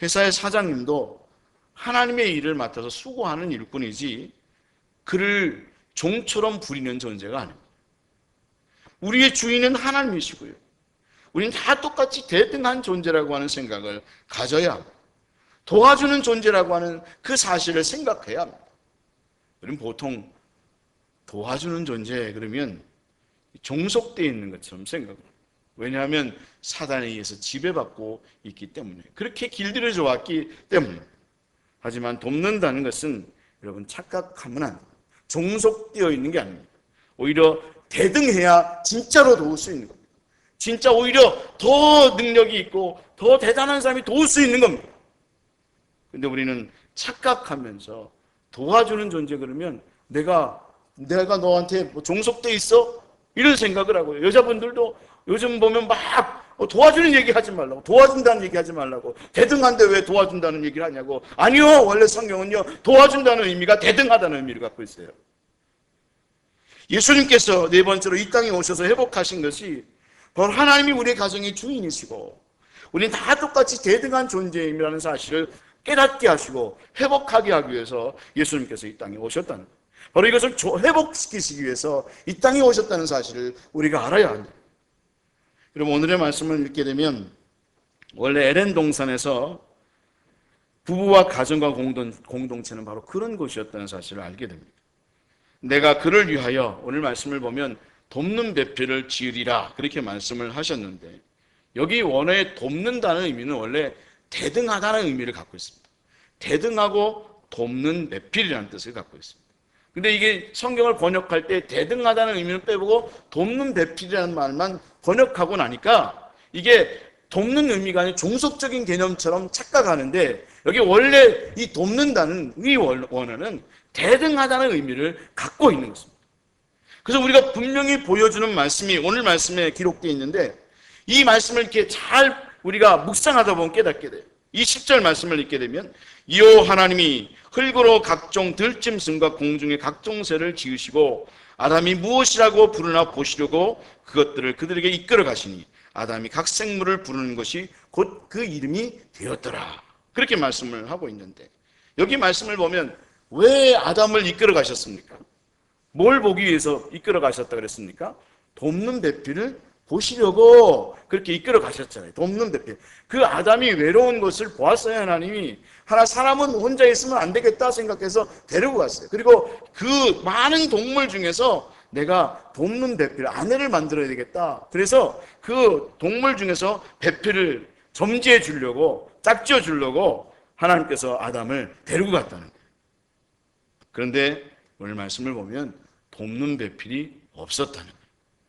회사의 사장님도 하나님의 일을 맡아서 수고하는 일꾼이지 그를 종처럼 부리는 존재가 아닙니다. 우리의 주인은 하나님이시고요, 우리는 다 똑같이 대등한 존재라고 하는 생각을 가져야 합니다. 도와주는 존재라고 하는 그 사실을 생각해야 합니다. 우리는 보통 도와주는 존재 그러면 종속되어 있는 것처럼 생각합니다. 왜냐하면 사단에 의해서 지배받고 있기 때문에, 그렇게 길들여져 왔기 때문에. 하지만 돕는다는 것은 여러분 착각하면 안 돼요. 종속되어 있는 게 아닙니다. 오히려 대등해야 진짜로 도울 수 있는 겁니다. 진짜 오히려 더 능력이 있고 더 대단한 사람이 도울 수 있는 겁니다. 근데 우리는 착각하면서 도와주는 존재 그러면 내가 너한테 뭐 종속돼 있어? 이런 생각을 하고요. 여자분들도 요즘 보면 막 도와주는 얘기 하지 말라고, 도와준다는 얘기 하지 말라고, 대등한데 왜 도와준다는 얘기를 하냐고. 아니요, 원래 성경은요, 도와준다는 의미가 대등하다는 의미를 갖고 있어요. 예수님께서 네 번째로 이 땅에 오셔서 회복하신 것이 바로 하나님이 우리의 가정의 주인이시고 우리는 다 똑같이 대등한 존재임이라는 사실을 깨닫게 하시고 회복하게 하기 위해서 예수님께서 이 땅에 오셨다는 거예요. 바로 이것을 회복시키시기 위해서 이 땅에 오셨다는 사실을 우리가 알아야 합니다. 그럼 오늘의 말씀을 읽게 되면 원래 에덴 동산에서 부부와 가정과 공동체는 바로 그런 곳이었다는 사실을 알게 됩니다. 내가 그를 위하여, 오늘 말씀을 보면 돕는 배필을 지으리라 그렇게 말씀을 하셨는데, 여기 원어에 돕는다는 의미는 원래 대등하다는 의미를 갖고 있습니다. 대등하고 돕는 배필이라는 뜻을 갖고 있습니다. 근데 이게 성경을 번역할 때 대등하다는 의미를 빼보고 돕는 배필이라는 말만 번역하고 나니까 이게 돕는 의미가 아니라 종속적인 개념처럼 착각하는데, 여기 원래 이 돕는다는 이 원어는 대등하다는 의미를 갖고 있는 것입니다. 그래서 우리가 분명히 보여주는 말씀이 오늘 말씀에 기록되어 있는데, 이 말씀을 이렇게 잘 우리가 묵상하다 보면 깨닫게 돼요. 이 10절 말씀을 읽게 되면, 이오 하나님이 흙으로 각종 들짐승과 공중의 각종 새를 지으시고 아담이 무엇이라고 부르나 보시려고 그것들을 그들에게 이끌어 가시니 아담이 각 생물을 부르는 것이 곧 그 이름이 되었더라. 그렇게 말씀을 하고 있는데, 여기 말씀을 보면 왜 아담을 이끌어 가셨습니까? 뭘 보기 위해서 이끌어 가셨다 그랬습니까? 돕는 배필을 보시려고 그렇게 이끌어 가셨잖아요. 돕는 배필. 그 아담이 외로운 것을 보았어요. 하나님이 사람은 혼자 있으면 안 되겠다 생각해서 데리고 갔어요. 그리고 그 많은 동물 중에서 내가 돕는 배필, 아내를 만들어야 되겠다. 그래서 그 동물 중에서 배필을 점지해 주려고, 짝지어 주려고 하나님께서 아담을 데리고 갔다는 거예요. 그런데 오늘 말씀을 보면 돕는 배필이 없었다는 거예요.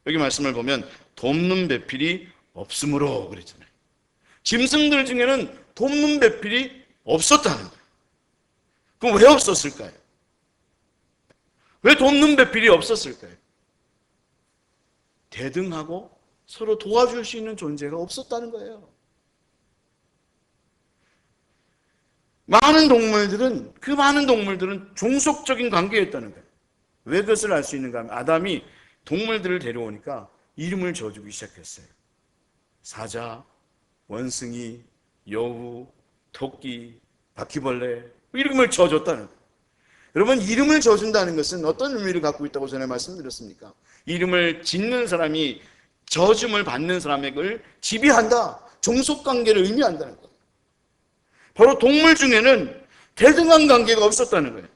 여기 말씀을 보면 돕는 배필이 없으므로 그랬잖아요. 짐승들 중에는 돕는 배필이 없었다는 거예요. 그럼 왜 없었을까요? 왜 돕는 배필이 없었을까요? 대등하고 서로 도와줄 수 있는 존재가 없었다는 거예요. 그 많은 동물들은 종속적인 관계였다는 거예요. 왜 그것을 알 수 있는가 하면 아담이 동물들을 데려오니까 이름을 지어주기 시작했어요. 사자, 원숭이, 여우, 토끼, 바퀴벌레, 이름을 지어줬다는 거예요. 여러분, 이름을 지어준다는 것은 어떤 의미를 갖고 있다고 전에 말씀드렸습니까? 이름을 짓는 사람이 저주를 받는 사람을 지배한다, 종속관계를 의미한다는 거예요. 바로 동물 중에는 대등한 관계가 없었다는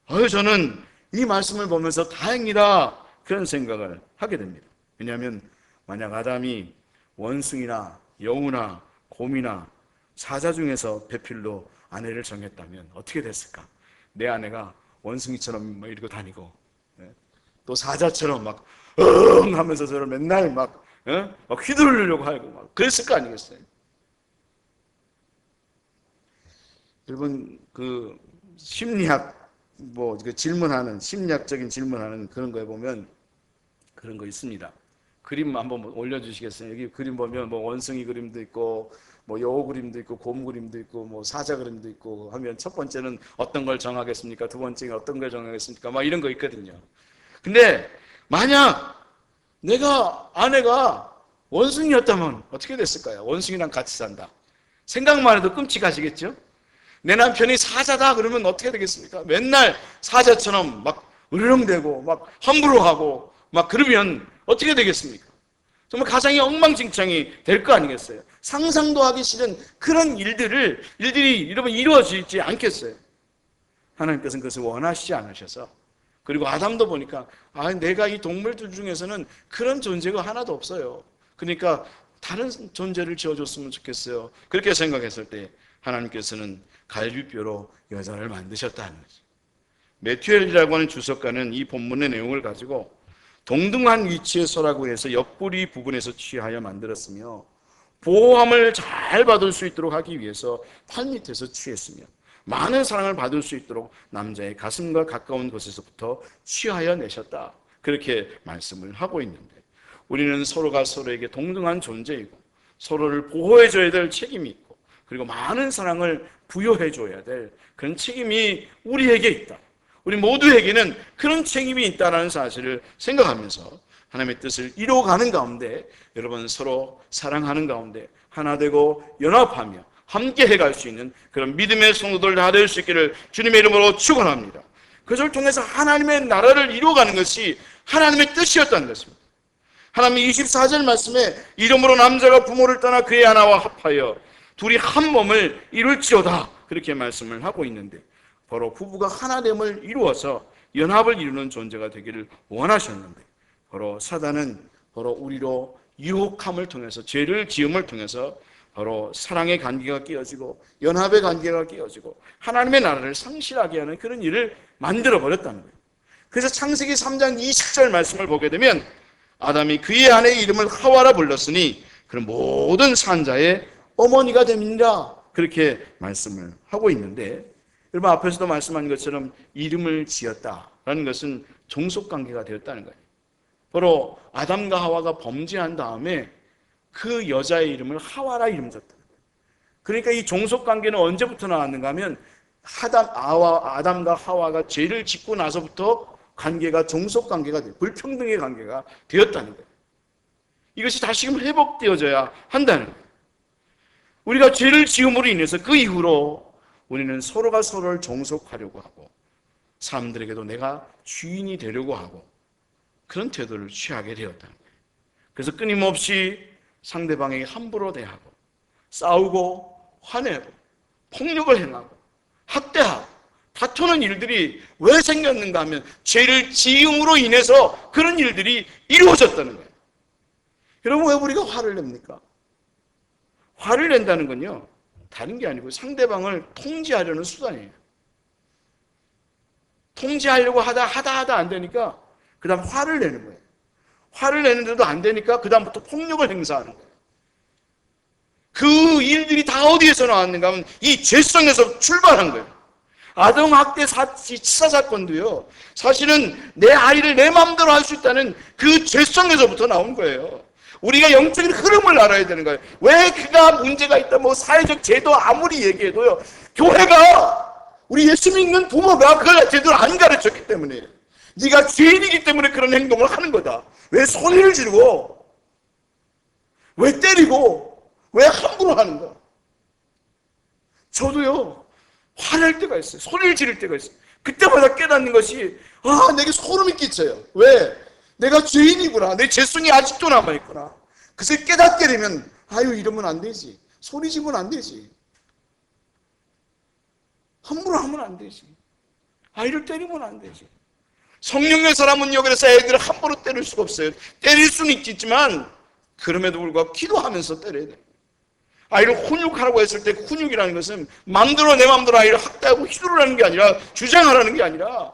거예요. 저는 이 말씀을 보면서 다행이다 그런 생각을 하게 됩니다. 왜냐하면 만약 아담이 원숭이나 여우나 곰이나 사자 중에서 배필로 아내를 정했다면 어떻게 됐을까? 내 아내가 원숭이처럼 이러고 다니고 또 사자처럼 막 하면서 저를 맨날 막 휘두르려고 하고 막 그랬을 거 아니겠어요? 여러분, 그 심리학 심리학적인 질문하는 그런 거에 보면 그런 거 있습니다. 그림 한번 올려주시겠어요? 여기 그림 보면 뭐 원숭이 그림도 있고, 뭐 여우 그림도 있고, 곰 그림도 있고, 뭐 사자 그림도 있고 하면 첫 번째는 어떤 걸 정하겠습니까? 두 번째는 어떤 걸 정하겠습니까? 막 이런 거 있거든요. 근데 만약 아내가 원숭이였다면 어떻게 됐을까요? 원숭이랑 같이 산다. 생각만 해도 끔찍하시겠죠? 내 남편이 사자다 그러면 어떻게 되겠습니까? 맨날 사자처럼 막 으르렁대고 막 함부로 하고 막 그러면 어떻게 되겠습니까? 정말 가정이 엉망진창이 될 거 아니겠어요? 상상도 하기 싫은 그런 일들이 여러분 이루어지지 않겠어요? 하나님께서는 그것을 원하시지 않으셔서, 그리고 아담도 보니까 내가 이 동물들 중에서는 그런 존재가 하나도 없어요. 그러니까 다른 존재를 지어줬으면 좋겠어요. 그렇게 생각했을 때 하나님께서는 갈비뼈로 여자를 만드셨다는 거죠. 매튜엘이라고 하는 주석가는 이 본문의 내용을 가지고 동등한 위치의 소라고 해서 옆구리 부분에서 취하여 만들었으며, 보호함을 잘 받을 수 있도록 하기 위해서 팔 밑에서 취했으며, 많은 사랑을 받을 수 있도록 남자의 가슴과 가까운 곳에서부터 취하여 내셨다. 그렇게 말씀을 하고 있는데, 우리는 서로가 서로에게 동등한 존재이고 서로를 보호해줘야 될 책임이 있고, 그리고 많은 사랑을 부여해줘야 될 그런 책임이 우리에게 있다. 우리 모두에게는 그런 책임이 있다는 사실을 생각하면서 하나님의 뜻을 이루어가는 가운데, 여러분 서로 사랑하는 가운데 하나 되고 연합하며 함께 해갈 수 있는 그런 믿음의 성도들 다 될 수 있기를 주님의 이름으로 축원합니다. 그것을 통해서 하나님의 나라를 이루어가는 것이 하나님의 뜻이었다는 것입니다. 하나님 24절 말씀에 이름으로 남자가 부모를 떠나 그의 아내와 합하여 둘이 한 몸을 이룰지어다, 그렇게 말씀을 하고 있는데, 바로 부부가 하나됨을 이루어서 연합을 이루는 존재가 되기를 원하셨는데, 바로 사단은 바로 우리로 유혹함을 통해서, 죄를 지음을 통해서 바로 사랑의 관계가 깨어지고 연합의 관계가 깨어지고 하나님의 나라를 상실하게 하는 그런 일을 만들어 버렸다는 거예요. 그래서 창세기 3장 20절 말씀을 보게 되면, 아담이 그의 아내의 이름을 하와라 불렀으니 그런 모든 산자의 어머니가 됩니다, 그렇게 말씀을 하고 있는데, 여러분 앞에서도 말씀한 것처럼 이름을 지었다라는 것은 종속관계가 되었다는 거예요. 바로 아담과 하와가 범죄한 다음에 그 여자의 이름을 하와라 이름 줬다. 그러니까 이 종속관계는 언제부터 나왔는가 하면 아담과 하와가 죄를 짓고 나서부터 관계가 종속관계가 돼요. 불평등의 관계가 되었다는 거예요. 이것이 다시금 회복되어져야 한다는 거예요. 우리가 죄를 지음으로 인해서 그 이후로 우리는 서로가 서로를 종속하려고 하고 사람들에게도 내가 주인이 되려고 하고 그런 태도를 취하게 되었다는 거예요. 그래서 끊임없이 상대방에게 함부로 대하고 싸우고 화내고 폭력을 행하고 학대하고 다투는 일들이 왜 생겼는가 하면 죄를 지음으로 인해서 그런 일들이 이루어졌다는 거예요. 여러분 왜 우리가 화를 냅니까? 화를 낸다는 건요, 다른 게 아니고 상대방을 통제하려는 수단이에요. 통제하려고 하다 안 되니까 그 다음 화를 내는 거예요. 화를 내는데도 안 되니까 그 다음부터 폭력을 행사하는 거예요. 그 일들이 다 어디에서 나왔는가 하면 이 죄성에서 출발한 거예요. 아동학대 치사 사건도요, 사실은 내 아이를 내 마음대로 할 수 있다는 그 죄성에서부터 나온 거예요. 우리가 영적인 흐름을 알아야 되는 거예요. 왜 그가 문제가 있다, 사회적 제도 아무리 얘기해도요, 교회가, 우리 예수 믿는 부모가 그걸 제대로 안 가르쳤기 때문에, 네가 죄인이기 때문에 그런 행동을 하는 거다. 왜 소리를 지르고, 왜 때리고, 왜 함부로 하는가? 저도요, 화낼 때가 있어요. 소리를 지를 때가 있어요. 그때마다 깨닫는 것이, 내게 소름이 끼쳐요. 왜? 내가 죄인이구나. 내 죄성이 아직도 남아있구나. 그래서 깨닫게 되면, 이러면 안 되지. 소리 지르면 안 되지. 함부로 하면 안 되지. 아이를 때리면 안 되지. 성령의 사람은요, 그래서 애들을 함부로 때릴 수가 없어요. 때릴 수는 있겠지만, 그럼에도 불구하고 기도하면서 때려야 돼요. 아이를 훈육하라고 했을 때 훈육이라는 것은 마음대로 내 마음대로 아이를 학대하고 휘두르라는 게 아니라 주장하라는 게 아니라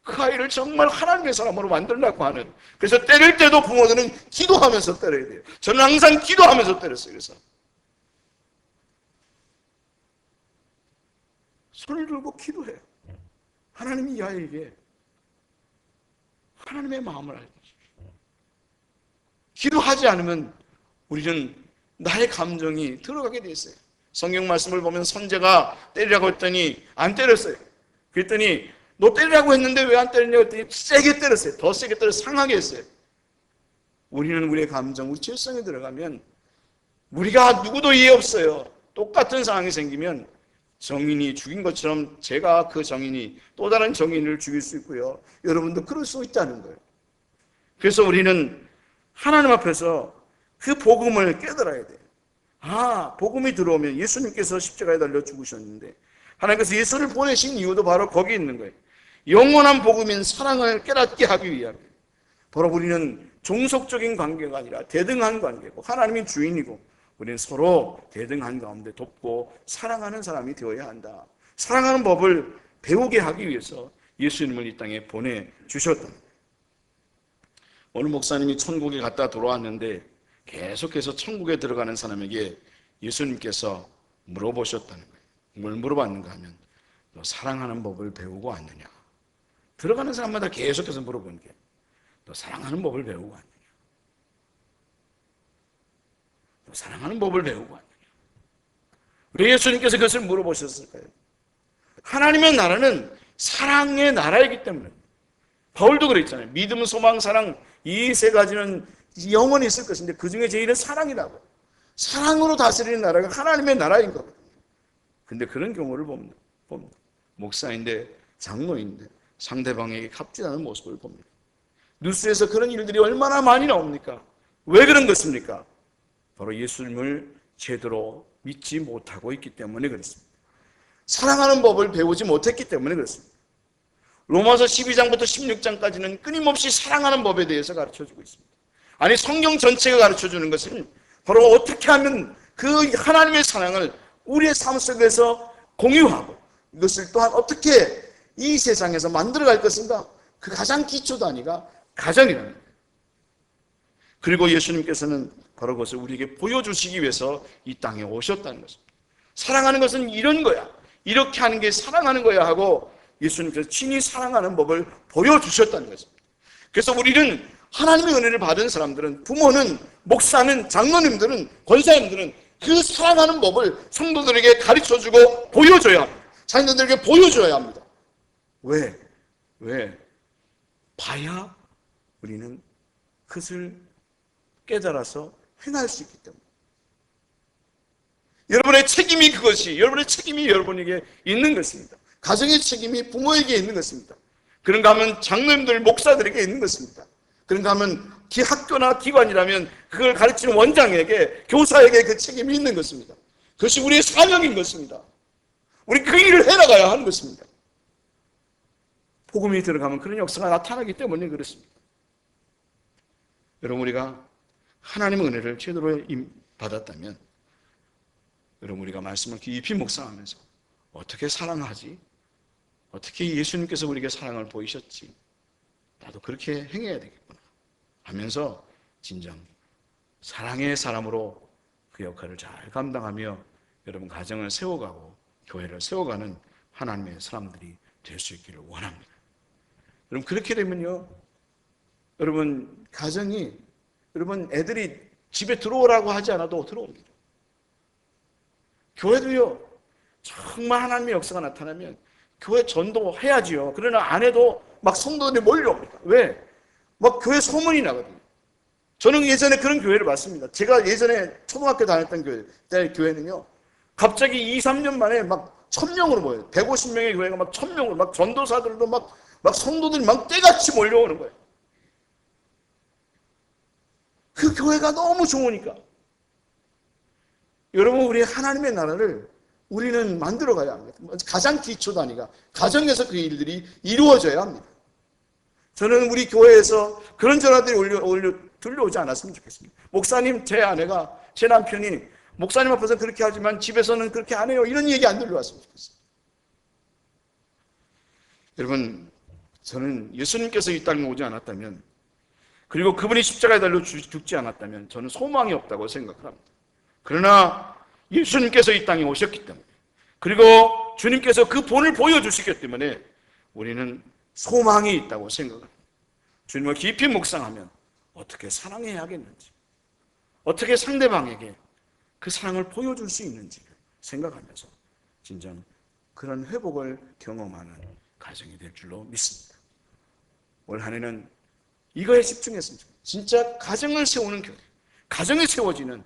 그 아이를 정말 하나님의 사람으로 만들려고 하는, 그래서 때릴 때도 부모들은 기도하면서 때려야 돼요. 저는 항상 기도하면서 때렸어요. 그래서 손을 들고 기도해요. 하나님이 이 아이에게 하나님의 마음을 알게 해주십시오. 기도하지 않으면 우리는 나의 감정이 들어가게 돼 있어요. 성경 말씀을 보면 선제가 때리라고 했더니 안 때렸어요. 그랬더니 너 때리라고 했는데 왜 안 때렸냐고 했더니 세게 때렸어요. 더 세게 때려서 상하게 했어요. 우리는 우리의 감정, 우리 죄성에 들어가면 우리가 누구도 이해 없어요. 똑같은 상황이 생기면 정인이 죽인 것처럼 제가 그 정인이 또 다른 정인을 죽일 수 있고요. 여러분도 그럴 수 있다는 거예요. 그래서 우리는 하나님 앞에서 그 복음을 깨달아야 돼요. 아, 복음이 들어오면 예수님께서 십자가에 달려 죽으셨는데 하나님께서 예수를 보내신 이유도 바로 거기 있는 거예요. 영원한 복음인 사랑을 깨닫게 하기 위함이에요. 바로 우리는 종속적인 관계가 아니라 대등한 관계고 하나님이 주인이고 우리는 서로 대등한 가운데 돕고 사랑하는 사람이 되어야 한다. 사랑하는 법을 배우게 하기 위해서 예수님을 이 땅에 보내주셨다. 오늘 목사님이 천국에 갔다 돌아왔는데 계속해서 천국에 들어가는 사람에게 예수님께서 물어보셨다는 거예요. 뭘 물어봤는가 하면 너 사랑하는 법을 배우고 왔느냐. 들어가는 사람마다 계속해서 물어보는 게 너 사랑하는 법을 배우고 왔느냐. 너 사랑하는 법을 배우고 왔느냐. 왜 예수님께서 그것을 물어보셨을까요? 하나님의 나라는 사랑의 나라이기 때문에. 바울도 그랬잖아요. 믿음, 소망, 사랑 이 세 가지는 영원히 있을 것인데 그 중에 제일은 사랑이라고. 사랑으로 다스리는 나라가 하나님의 나라인 거거든요. 근데 그런 경우를 봅니다. 목사인데 장로인데 상대방에게 갑질하는 모습을 봅니다. 뉴스에서 그런 일들이 얼마나 많이 나옵니까? 왜 그런 것입니까? 바로 예수님을 제대로 믿지 못하고 있기 때문에 그렇습니다. 사랑하는 법을 배우지 못했기 때문에 그렇습니다. 로마서 12장부터 16장까지는 끊임없이 사랑하는 법에 대해서 가르쳐주고 있습니다. 아니 성경 전체가 가르쳐주는 것은 바로 어떻게 하면 그 하나님의 사랑을 우리의 삶 속에서 공유하고 이것을 또한 어떻게 이 세상에서 만들어갈 것인가. 그 가장 기초 단위가 가정이라는 거예요. 그리고 예수님께서는 바로 그것을 우리에게 보여주시기 위해서 이 땅에 오셨다는 것입니다. 사랑하는 것은 이런 거야. 이렇게 하는 게 사랑하는 거야 하고 예수님께서 친히 사랑하는 법을 보여주셨다는 것입니다. 그래서 우리는 하나님의 은혜를 받은 사람들은 부모는 목사는 장로님들은 권사님들은 그 사랑하는 법을 성도들에게 가르쳐주고 보여줘야 합니다. 자녀들에게 보여줘야 합니다. 왜? 봐야 우리는 그것을 깨달아서 행할 수 있기 때문에. 여러분의 책임이 그것이 여러분의 책임이 여러분에게 있는 것입니다. 가정의 책임이 부모에게 있는 것입니다. 그런가 하면 장로님들 목사들에게 있는 것입니다. 그런가 하면 학교나 기관이라면 그걸 가르치는 원장에게 교사에게 그 책임이 있는 것입니다. 그것이 우리의 사명인 것입니다. 우리 그 일을 해나가야 하는 것입니다. 복음이 들어가면 그런 역사가 나타나기 때문에 그렇습니다. 여러분 우리가 하나님의 은혜를 제대로 받았다면 여러분 우리가 말씀을 깊이 묵상하면서 어떻게 사랑하지? 어떻게 예수님께서 우리에게 사랑을 보이셨지? 나도 그렇게 행해야 되겠구나 하면서 진정 사랑의 사람으로 그 역할을 잘 감당하며 여러분 가정을 세워가고 교회를 세워가는 하나님의 사람들이 될 수 있기를 원합니다. 여러분 그렇게 되면요 여러분 가정이 여러분 애들이 집에 들어오라고 하지 않아도 들어옵니다. 교회도요 정말 하나님의 역사가 나타나면 교회 전도해야지요. 그러나 안 해도 막 성도들이 몰려옵니다. 왜? 막 교회 소문이 나거든요. 저는 예전에 그런 교회를 봤습니다. 제가 예전에 초등학교 다녔던 교회는요 갑자기 2, 3년 만에 막 1000명으로 모여요. 150명의 교회가 막 1000명으로 막 전도사들도 막 성도들이 막 떼같이 몰려오는 거예요. 그 교회가 너무 좋으니까. 여러분 우리 하나님의 나라를 우리는 만들어 가야 합니다. 가장 기초 단위가 가정에서 그 일들이 이루어져야 합니다. 저는 우리 교회에서 그런 전화들이 들려오지 않았으면 좋겠습니다. 목사님 제 아내가 제 남편이 목사님 앞에서 그렇게 하지만 집에서는 그렇게 안 해요. 이런 얘기 안 들려왔으면 좋겠어요. 여러분 저는 예수님께서 이 땅에 오지 않았다면 그리고 그분이 십자가에 달려 죽지 않았다면 저는 소망이 없다고 생각을 합니다. 그러나 예수님께서 이 땅에 오셨기 때문에 그리고 주님께서 그 본을 보여주시기 때문에 우리는 소망이 있다고 생각합니다. 주님을 깊이 묵상하면 어떻게 사랑해야겠는지 어떻게 상대방에게 그 사랑을 보여줄 수 있는지를 생각하면서 진정 그런 회복을 경험하는 가정이 될 줄로 믿습니다. 올 한 해는 이거에 집중했으면 좋겠습니다. 진짜 가정을 세우는 교회, 가정이 세워지는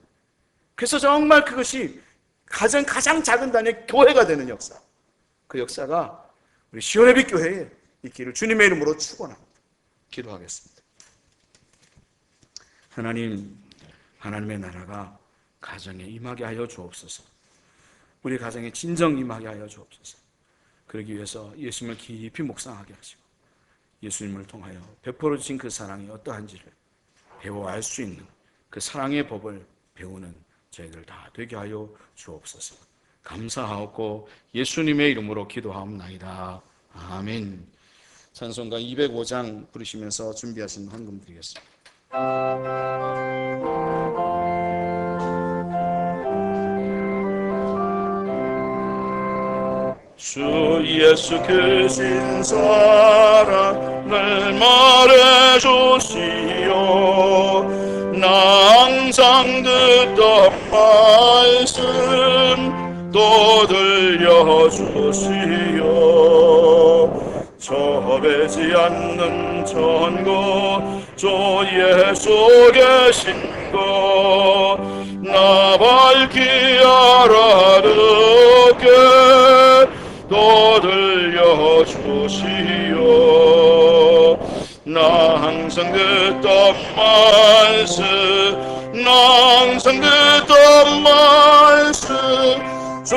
그래서 정말 그것이 가장 작은 단위의 교회가 되는 역사 그 역사가 우리 시온예비 교회에 있기를 주님의 이름으로 축원합니다. 기도하겠습니다. 하나님 하나님의 나라가 가정에 임하게 하여 주옵소서. 우리 가정에 진정 임하게 하여 주옵소서. 그러기 위해서 예수님을 깊이 묵상하게 하시고 예수님을 통하여 베풀어 주신 그 사랑이 어떠한지를 배워 알 수 있는 그 사랑의 법을 배우는 저희들 다 되게 하여 주옵소서. 감사하옵고 예수님의 이름으로 기도하옵나이다. 아멘. 찬송가 205장 부르시면서 준비하신 헌금 드리겠습니다. 주 예수 그 신사랑을 말해주시오. 나 항상 듣던 말씀 또 들려주시오. 저배지 않는 천국 주 예수 계신 것 나 밝히 알아듣게 또 들려주시오. 나 항상 듣던 말씀 나 항상 듣던 말씀 주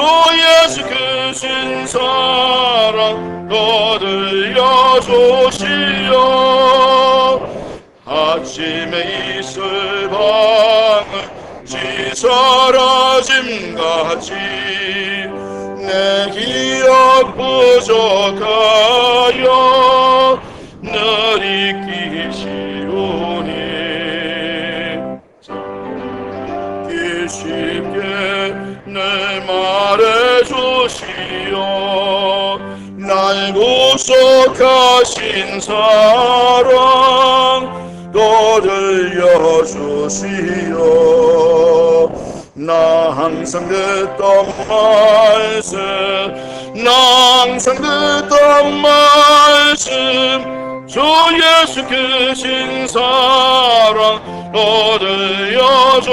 예수 크신 사랑 또 들려주시오. 아침에 있을 밤을 사라짐같이 내 기억 부족하여 늘 잊기 쉬우니 잊기 쉽게 늘 말해주시오. 날 구속하신 사랑 또 들려주시오. 나 항상 듣던 말씀 나 항상 듣던 말씀 주 예수 크신 사랑 또 들려주시오.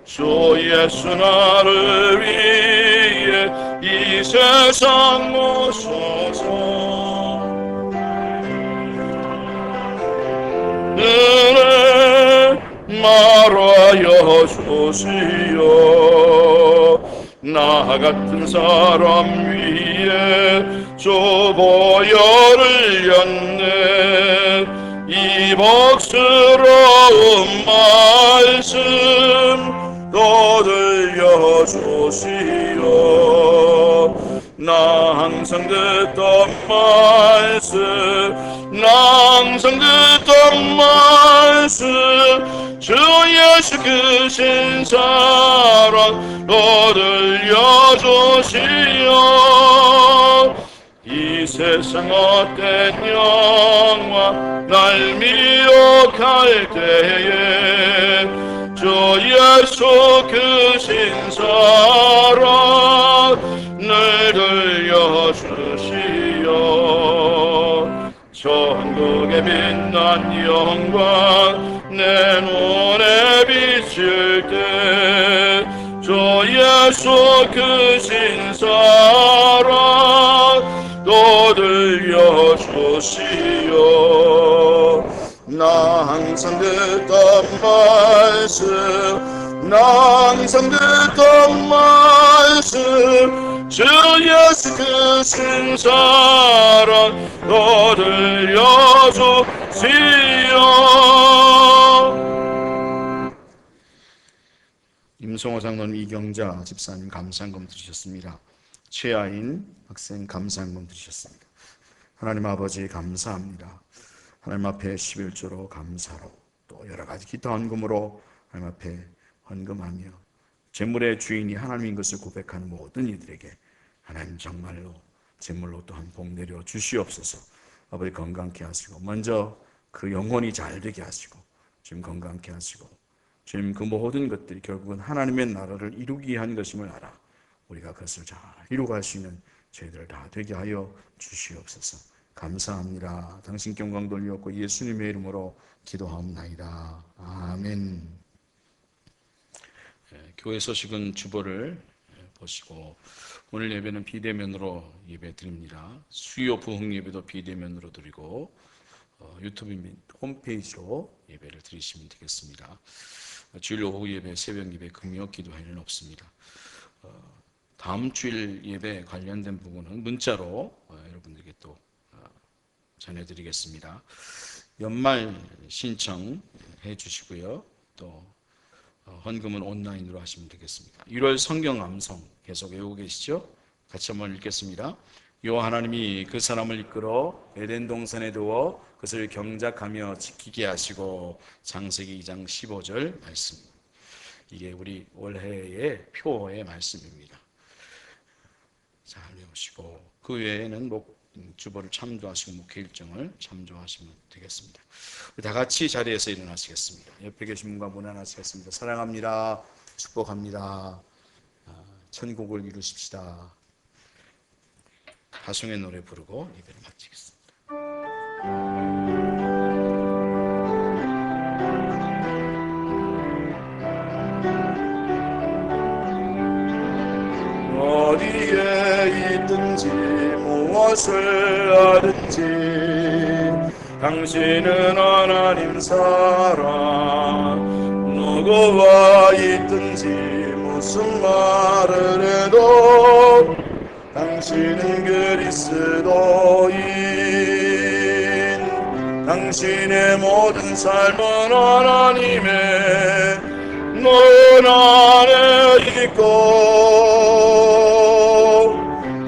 주 예수 나를 위해 이 세상 오셔서 은혜 말하여 주시오. 나 같은 사람 위에 주 보혈을 였네. 이 복스러운 말씀 또 들려주시오. 나 항상 듣던 말씀 나 항상 듣던 말씀 주 예수 크신 사랑 또 들려주시오. 이 세상 헛된 영화 날 미혹할 때에 주 예수 크신 사랑 늘 들려주시오. 천국의 빛난 영광 내 눈에 비칠 때 주 예수 크신 사랑 또 들려주시오. 나 항상 듣던 말씀 나 항상 듣던 말씀 주 예수 크신 사랑 또 들려주시오. 임성호 장로님, 이경자 집사님 감사한금 드리셨습니다. 최아인 학생 감사한금 드리셨습니다. 하나님 아버지 감사합니다. 하나님 앞에 11조로 감사로 또 여러 가지 기타 헌금으로 하나님 앞에 헌금하며 재물의 주인이 하나님인 것을 고백하는 모든 이들에게 하나님 정말로 재물로 또한 복 내려 주시옵소서. 아버지 건강케 하시고 먼저 그 영혼이 잘 되게 하시고 지금 건강케 하시고 주님 그 모든 것들이 결국은 하나님의 나라를 이루기 위한 것임을 알아 우리가 그것을 잘 이루어갈 수 있는 저희들 다 되게 하여 주시옵소서. 감사합니다. 당신께 영광 돌리옵고 예수님의 이름으로 기도하옵나이다. 아멘. 교회 소식은 주보를 보시고 오늘 예배는 비대면으로 예배 드립니다. 수요 부흥 예배도 비대면으로 드리고 유튜브 및 홈페이지로 예배를 드리시면 되겠습니다. 주일 오후 예배, 새벽 예배, 금요 기도회는 없습니다. 다음 주일 예배 관련된 부분은 문자로 여러분들에게 또 전해드리겠습니다. 연말 신청해 주시고요. 또 헌금은 온라인으로 하시면 되겠습니다. 1월 성경 암송 계속 외우고 계시죠? 같이 한번 읽겠습니다. 여호와 하나님이 그 사람을 이끌어 에덴 동산에 두어 그것을 경작하며 지키게 하시고. 창세기 2장 15절 말씀. 이게 우리 올해의 표어의 말씀입니다. 잘 외우시고 그 외에는 주보를 참조하시고 목회 일정을 참조하시면 되겠습니다. 다 같이 자리에서 일어나시겠습니다. 옆에 계신 분과 문안하시겠습니다. 사랑합니다. 축복합니다. 천국을 이루십시다. 가송의 노래 부르고 예배를 마치겠습니다. 어디에 있든지 무엇을 하든지 당신은 하나님 사랑. 누구와 있든지 무슨 말을 해도 당신은 그리스도인. 당신의 모든 삶은 하나님의 눈 안에 있고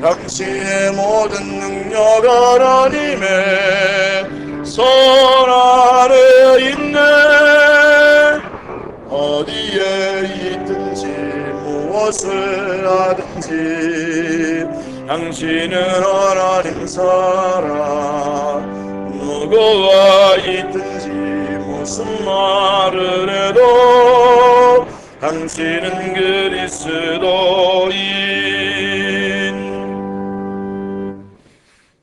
당신의 모든 능력 하나님의 손 안에 있네. 어디에 있든지 무엇을 하든지 당신은 하나님 사랑. 누구와 있든지 무슨 말을 해도 당신은 그리스도인.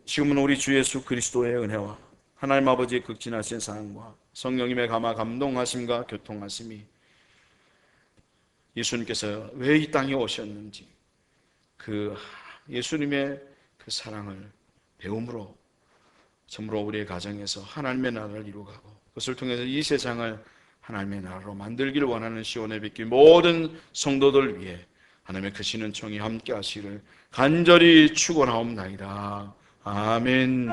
지금은 우리 주 예수 그리스도의 은혜와 하나님 아버지의 극진하신 사랑과 성령님의 감화 감동하심과 교통하심이 예수님께서 왜 이 땅에 오셨는지 그 예수님의 그 사랑을 배움으로 참으로 우리의 가정에서 하나님의 나라를 이루어가고 그것을 통해서 이 세상을 하나님의 나라로 만들기를 원하는 시온의 뵙기 모든 성도들 위해 하나님의 크신 은총이 함께 하시기를 간절히 축원하옵나이다. 아멘.